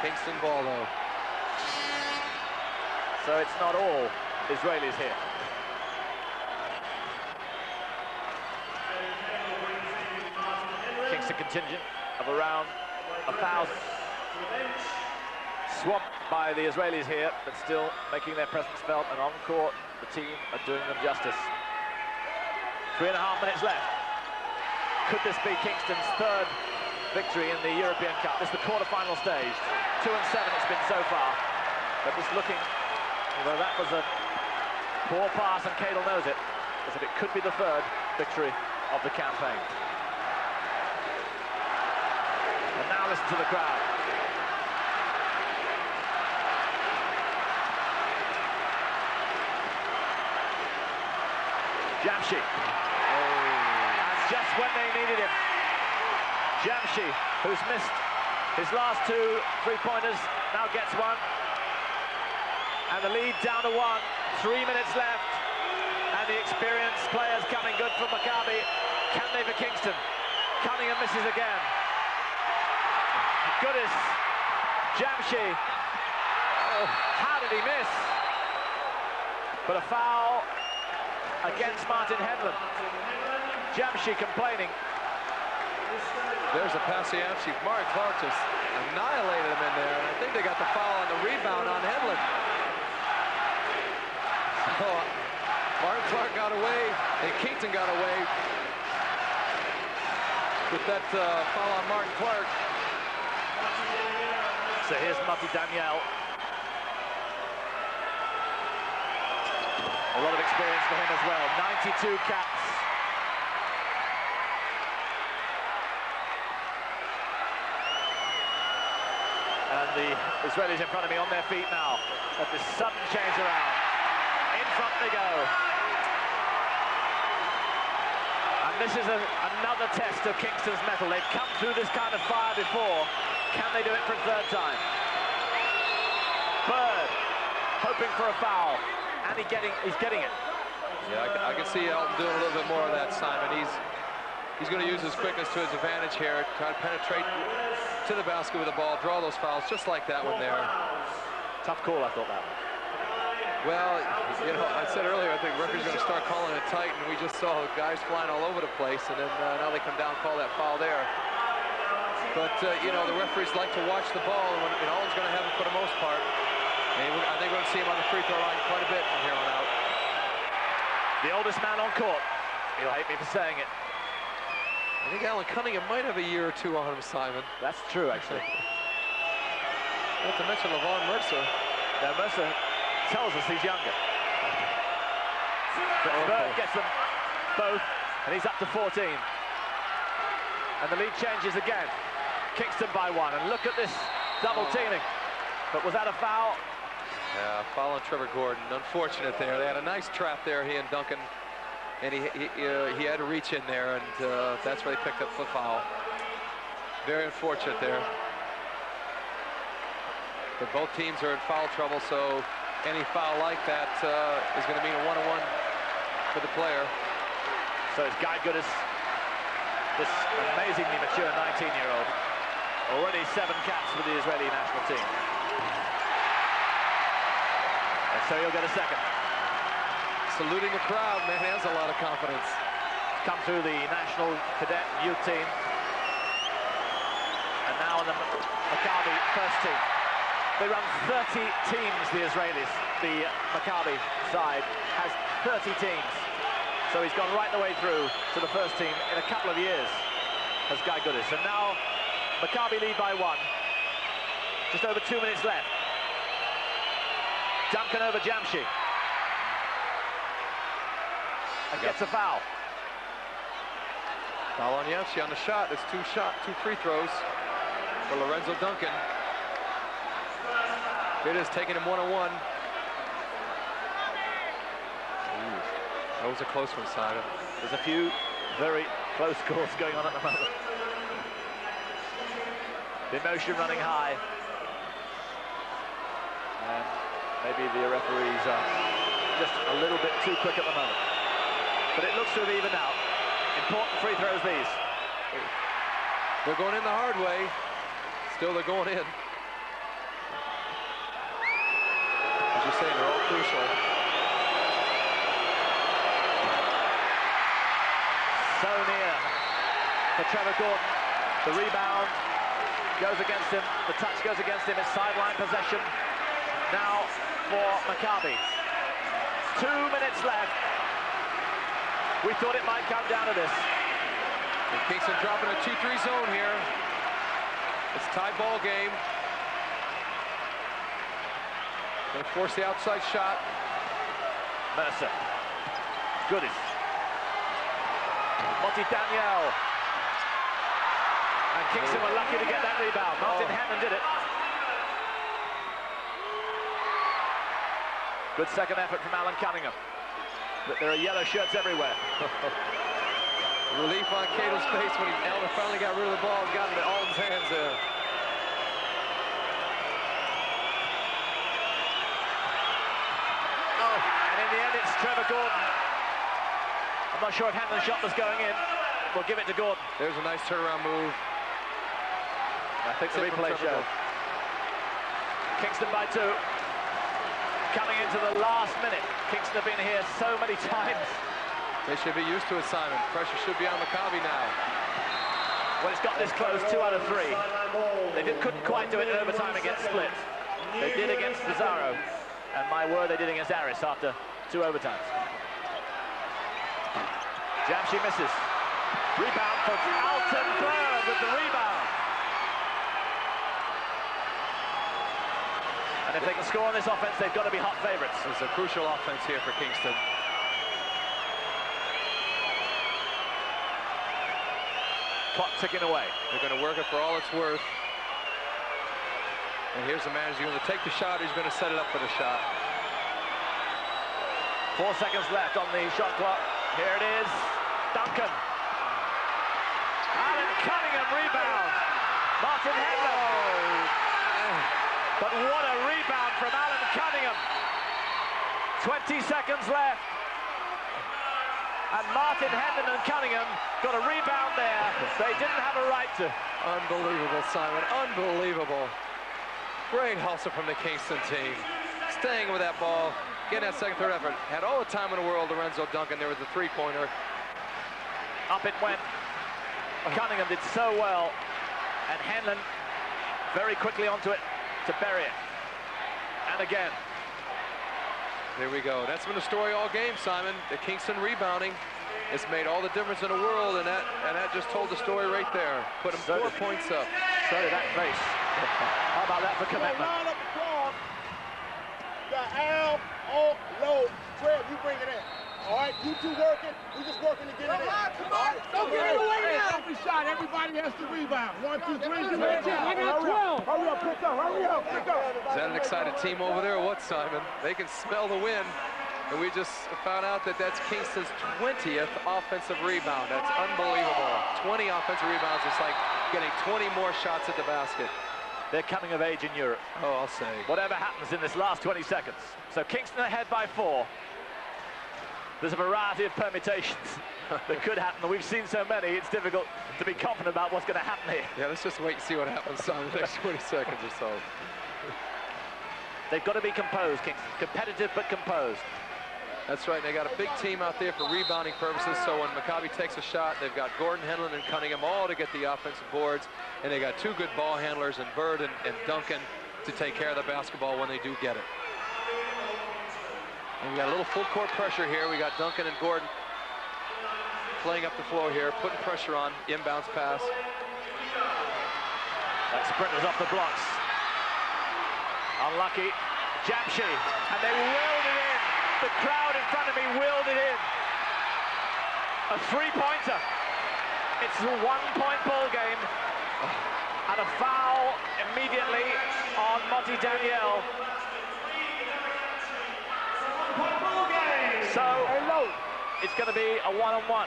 Kingston ball, though. So it's not all Israelis here. Kingston contingent of around 1,000. Swamped by the Israelis here, but still making their presence felt, and on court, the team are doing them justice. 3.5 minutes left. Could this be Kingston's 3rd victory in the European Cup? This is the quarter-final stage. 2-7 it's been so far, but just looking. Although that was a poor pass and Cadel knows it, as if it could be the 3rd victory of the campaign. And now listen to the crowd. Jamshi. And just when they needed him, Jamshi, who's missed his last 2 3-pointers, now gets one. And the lead down to 1, 3 minutes left, and the experienced players coming good from Maccabi. Can they for Kingston? Cunningham misses again. Goodis, Jamshi. Oh, how did he miss? But a foul against Martin Henlon. Jamshi complaining. There's a pass to Jamshi. Martin Clark just annihilated him in there, and I think they got the foul on the rebound on Henlon. Oh, Martin Clark got away, and Kingston got away with that foul on Martin Clark. So here's Monty Danielle. A lot of experience for him as well. 92 caps. And the Israelis in front of me on their feet now at this sudden change around. In front they go. And this is another test of Kingston's mettle. They've come through this kind of fire before. Can they do it for a 3rd time? Bird hoping for a foul, and he's getting it. Yeah, I can see Elton doing a little bit more of that, Simon. He's going to use his quickness to his advantage here, try to penetrate to the basket with the ball, draw those fouls just like that one there. Tough call, I thought that one. Well, you know, I said earlier, I think referee's going to start calling it tight, and we just saw guys flying all over the place, and then now they come down and call that foul there. But, you know, the referees like to watch the ball, and Alden's going to have it for the most part. And I think we're going to see him on the free throw line quite a bit from here on out. The oldest man on court. He'll hate me for saying it. I think Alan Cunningham might have a year or two on him, Simon. That's true, actually. Not to mention LaVon Mercer. Now, Mercer tells us he's younger. But Berg gets them both, and he's up to 14. And the lead changes again. Kingston by 1, and look at this double teaming. But was that a foul? Yeah, foul on Trevor Gordon. Unfortunate there. They had a nice trap there, he and Duncan. And he had to reach in there, and that's where they picked up the foul. Very unfortunate there. But both teams are in foul trouble, so any foul like that is going to mean a one-on-one for the player. So it's Guy Goodis, this amazingly mature 19-year-old, already 7 caps for the Israeli national team. And so he'll get a second. Saluting the crowd, man, he has a lot of confidence. Come through the national cadet youth team. And now in the Maccabi first team. They run 30 teams, the Israelis. The Maccabi side has 30 teams. So he's gone right the way through to the first team in a couple of years as Guy Goodis. And now Maccabi lead by 1. Just over 2 minutes left. Duncan over Jamshi. And gets a foul. Foul on Jamshi on the shot. It's 2 free throws for Lorenzo Duncan. It is taking him one-on-one. That was a close one, Simon. There's a few very close calls going on at the moment. The emotion running high. And maybe the referees are just a little bit too quick at the moment. But it looks to have evened out. Important free throws, these. They're going in the hard way. Still, they're going in. As you're saying, they're all crucial. So near for Trevor Gordon. The rebound goes against him. The touch goes against him. It's sideline possession now for Maccabi. 2 minutes left. We thought it might come down to this. And Kingston dropping a 2-3 zone here. It's a tie ball game. Going to force the outside shot. Mercer. Goodis. Monty Daniel. And Kingston were lucky to get that rebound. Martin Hannon did it. Good second effort from Alan Cunningham. But there are yellow shirts everywhere. Relief on Cato's face when Elder finally got rid of the ball and got into Alden's hands there. Oh, and in the end it's Trevor Gordon. I'm not sure if Hanlon's shot was going in. We'll give it to Gordon. There's a nice turnaround move. I think the replay showed. Kingston by 2. Coming into the last minute. Kingston have been here so many times. They should be used to it, Simon. Pressure should be on Maccabi now. Well, it's got this close, 2 out of 3. They couldn't quite do it in overtime against Split. They did against Pizarro. And my word, they did against Aris after 2 overtimes. Jamshi misses. Rebound for Alton Berg with the rebound. And if they can score on this offense, they've got to be hot favourites. It's a crucial offense here for Kingston. Clock ticking away. They're going to work it for all it's worth. And here's the man who's going to take the shot. He's going to set it up for the shot. 4 seconds left on the shot clock. Here it is. Duncan. Alan Cunningham rebound. Martin Hedlund. But what a rebound from Alan Cunningham. 20 seconds left. And Martin Hendon and Cunningham got a rebound there. They didn't have a right to. Unbelievable, Simon. Unbelievable. Great hustle from the Kingston team. Staying with that ball. Getting that second, third effort. Had all the time in the world, Lorenzo Duncan. There was a three-pointer. Up it went. Cunningham did so well. And Henlon very quickly onto it to bury it. And again. There we go. That's been the story all game, Simon. The Kingston rebounding It's made all the difference in the world, and that just told the story right there. Put them 4 points up. So did that face. How about that for commitment? Line up the clock. The Al, all low. Trev, you bring it in. All right, you two working. We just working to get it in. Come on, don't get it away now. Every shot, everybody has to rebound. 1, 2, 3. I got 12. Hurry up, pick up, hurry up, pick up. Is that an excited team over there or what, Simon? They can smell the win. And we just found out that that's Kingston's 20th offensive rebound. That's unbelievable. 20 offensive rebounds. It's like getting 20 more shots at the basket. They're coming of age in Europe. Oh, I'll say. Whatever happens in this last 20 seconds. So Kingston ahead by 4. There's a variety of permutations that could happen. We've seen so many, it's difficult to be confident about what's going to happen here. Yeah, let's just wait and see what happens in the next 20 seconds or so. They've got to be composed, Kingston. Competitive but composed. That's right. They got a big team out there for rebounding purposes. So when Maccabi takes a shot, they've got Gordon, Henlon, and Cunningham all to get the offensive boards. And they got 2 good ball handlers in Bird and Duncan to take care of the basketball when they do get it. And we got a little full court pressure here. We got Duncan and Gordon playing up the floor here, putting pressure on. Inbounds pass. That sprinters off the blocks. Unlucky. Jamshi, and they willed it in. The crowd in front of me willed it in. A 3-pointer. It's a 1-point ball game. And a foul immediately on Monty Danielle. So it's going to be a 1-on-1.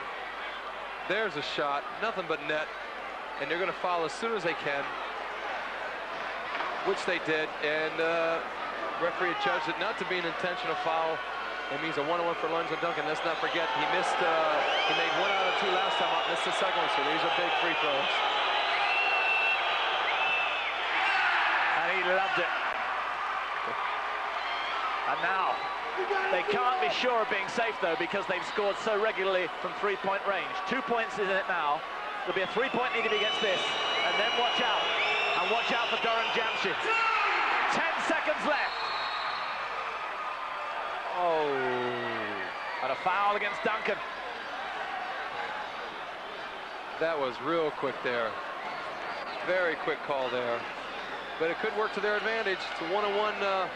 There's a shot, nothing but net. And they're going to foul as soon as they can, which they did. And referee judged it not to be an intentional foul. It means a 1-on-1 for Lorenzo Duncan. Let's not forget, he missed, he made 1 out of 2 last time out, missed the second one, so these are big free throws. And he loved it. And now, they can't be sure of being safe, though, because they've scored so regularly from 3-point range. 2 points is in it now. There'll be a 3-point need against this. And then watch out. And watch out for Doran Jamshi. 10 seconds left. Oh. And a foul against Duncan. That was real quick there. Very quick call there. But it could work to their advantage. It's a 1-on-1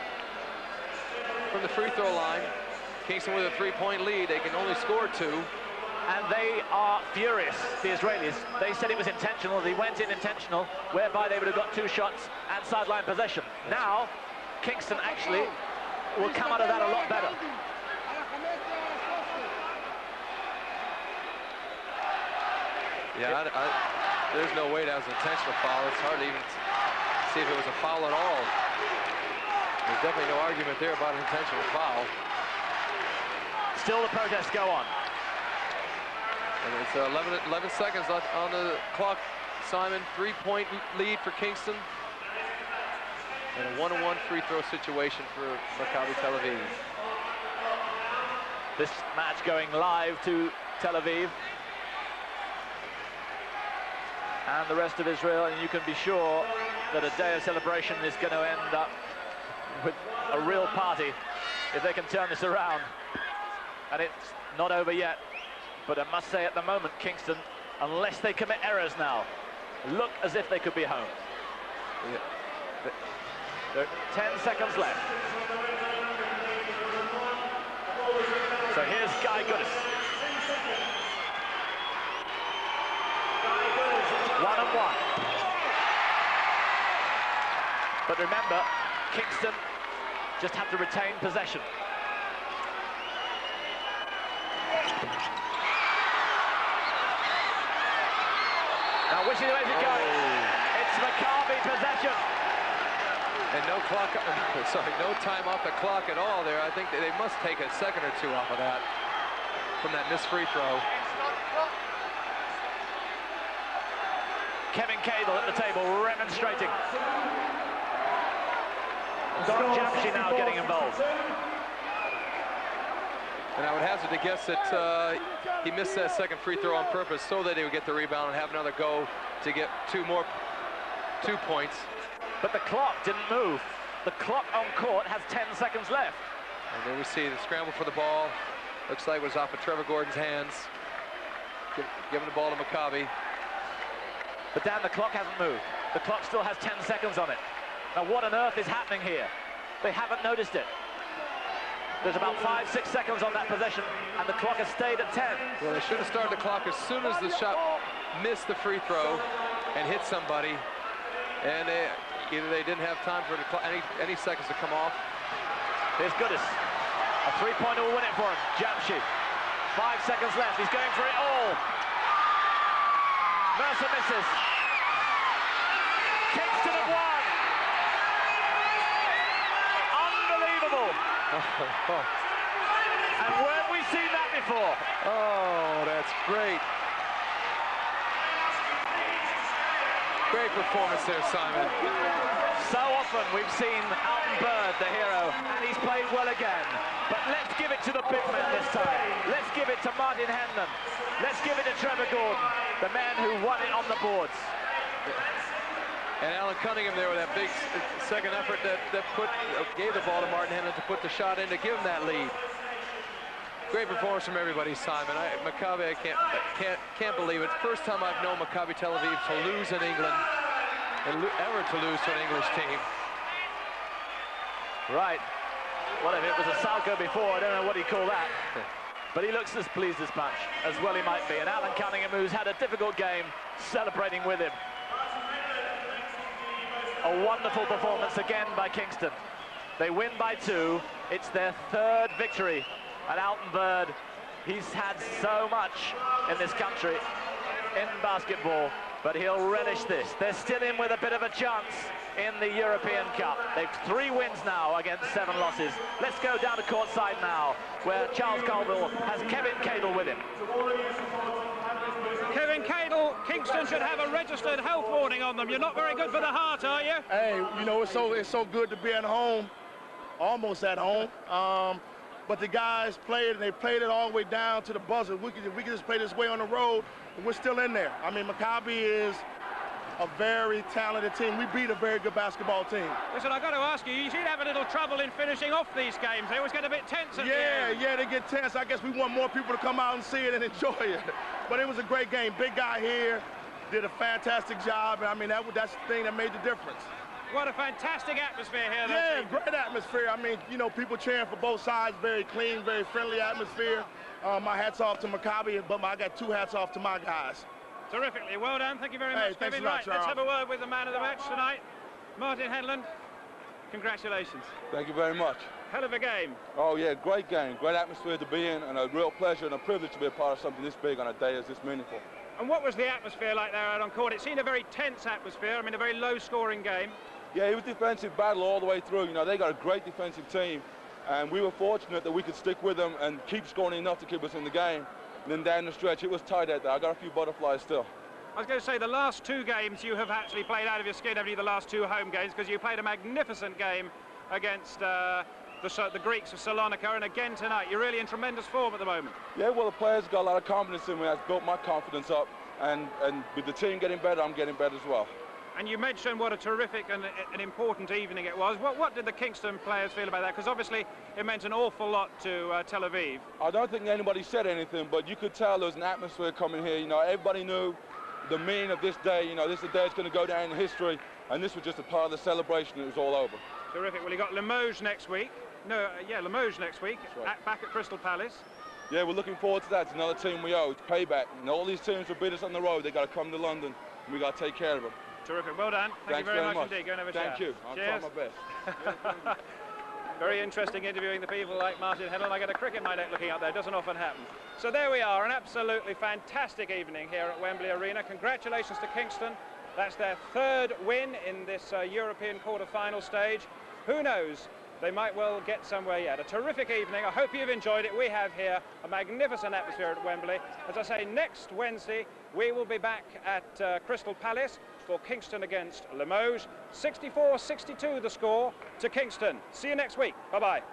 from the free throw line. Kingston with a 3-point lead. They can only score 2. And they are furious, the Israelis. They said it was intentional. They went in intentional, whereby they would have got 2 shots and sideline possession. Now, Kingston actually will come out of that a lot better. Yeah, there's no way that was an intentional foul. It's hard to even see if it was a foul at all. There's definitely no argument there about an intentional foul. Still the protests go on. And it's 11 seconds left on the clock. Simon, 3-point lead for Kingston. And a 1-on-1 free throw situation for Maccabi Tel Aviv. This match going live to Tel Aviv. And the rest of Israel, and you can be sure that a day of celebration is going to end up with a real party if they can turn this around. And it's not over yet. But I must say at the moment, Kingston, unless they commit errors now, look as if they could be home. Yeah. There are 10 seconds left. So here's Guy Goodis. 1-on-1. But remember, Kingston just have to retain possession. Now, which way is it going? It's Maccabi possession. And no clock, sorry, no time off the clock at all there. I think they must take a second or 2 off of that from that missed free throw. Kevin Cable at the table remonstrating. Doran Jamshi now getting involved. And I would hazard to guess that he missed that second free throw on purpose so that he would get the rebound and have another go to get 2 points. But the clock didn't move. The clock on court has 10 seconds left. And there we see the scramble for the ball. Looks like it was off of Trevor Gordon's hands. Giving the ball to Maccabi. But Dan, the clock hasn't moved. The clock still has 10 seconds on it. Now, what on earth is happening here? They haven't noticed it. There's about 5-6 seconds on that possession, and the clock has stayed at 10. Well, they should have started the clock as soon as the shot missed the free throw and hit somebody. And either they didn't have time for any seconds to come off. Here's Goodis. A three-pointer will win it for him. Jamshi. 5 seconds left. He's going for it all. Mercer misses. Kingston have won. Unbelievable. And weren't we seen that before? Oh, that's great. Great performance there, Simon. So often we've seen Alton Bird, the hero, and he's played well again. But let's give it to the big man this time. Let's give it to Martin Henlon. Let's give it to Trevor Gordon, the man who won it on the boards. And Alan Cunningham there with that big second effort that gave the ball to Martin Henlon to put the shot in to give him that lead. Great performance from everybody, Simon. Maccabi, I can't believe it. First time I've known Maccabi Tel Aviv to lose in England, and ever to lose to an English team. Right. Well, if it was a Salco before, I don't know what he'd call that. But he looks as pleased as punch, as well he might be. And Alan Cunningham, who's had a difficult game, celebrating with him. A wonderful performance again by Kingston. They win by 2. It's their 3rd victory. And Alton Bird, he's had so much in this country in basketball, but he'll relish this. They're still in with a bit of a chance in the European Cup. They've 3 wins now against 7 losses. Let's go down to courtside now, where Charles Colville has Kevin Cadle with him. Kevin Cadle, Kingston should have a registered health warning on them. You're not very good for the heart, are you? Hey, you know, it's so good to be at home, almost at home. But the guys played, and they played it all the way down to the buzzer. We could just play this way on the road, and we're still in there. I mean, Maccabi is a very talented team. We beat a very good basketball team. Listen, I've got to ask you, you seem to have a little trouble in finishing off these games. They always get a bit tense at the end. Yeah, they get tense. I guess we want more people to come out and see it and enjoy it. But it was a great game. Big guy here did a fantastic job. And I mean, that's the thing that made the difference. What a fantastic atmosphere here. Yeah, great atmosphere. I mean, you know, people cheering for both sides. Very clean, very friendly atmosphere. My hat's off to Maccabi, but I got 2 hats off to my guys. Terrifically. Well done. Thank you very much, Kevin. Right, let's have a word with the man of the match tonight, Martin Henlon. Congratulations. Thank you very much. Hell of a game. Oh, yeah, great game. Great atmosphere to be in, and a real pleasure and a privilege to be a part of something this big on a day as this meaningful. And what was the atmosphere like there out on court? It seemed a very tense atmosphere. I mean, a very low-scoring game. Yeah, it was a defensive battle all the way through. You know, they got a great defensive team, and we were fortunate that we could stick with them and keep scoring enough to keep us in the game. And then down the stretch, it was tight out there. I got a few butterflies still. I was going to say, the last 2 games you have actually played out of your skin, only the last 2 home games, because you played a magnificent game against the Greeks of Salonika, and again tonight. You're really in tremendous form at the moment. Yeah, well, the players got a lot of confidence in me. That's built my confidence up, and with the team getting better, I'm getting better as well. And you mentioned what a terrific and an important evening it was. What did the Kingston players feel about that? Because obviously it meant an awful lot to Tel Aviv. I don't think anybody said anything, but you could tell there was an atmosphere coming here. You know, everybody knew the meaning of this day. You know, this is a day that's going to go down in history, and this was just a part of the celebration. It was all over. Terrific. Well, you got Limoges next week. Limoges next week, right. Back at Crystal Palace. Yeah, we're looking forward to that. It's another team we owe. It's payback. And all these teams will beat us on the road. They got to come to London, and we got to take care of them. Terrific. Well done. Thank you very much indeed. Go and have a Thank shower. you. I'll try my best. Very interesting interviewing the people like Martin Henlon. I get a cricket night out looking out there. It doesn't often happen. So there we are, an absolutely fantastic evening here at Wembley Arena. Congratulations to Kingston. That's their 3rd win in this European quarter-final stage. Who knows? They might well get somewhere yet. A terrific evening. I hope you've enjoyed it. We have here a magnificent atmosphere at Wembley. As I say, next Wednesday, we will be back at Crystal Palace for Kingston against Limoges. 64-62 the score to Kingston. See you next week. Bye-bye.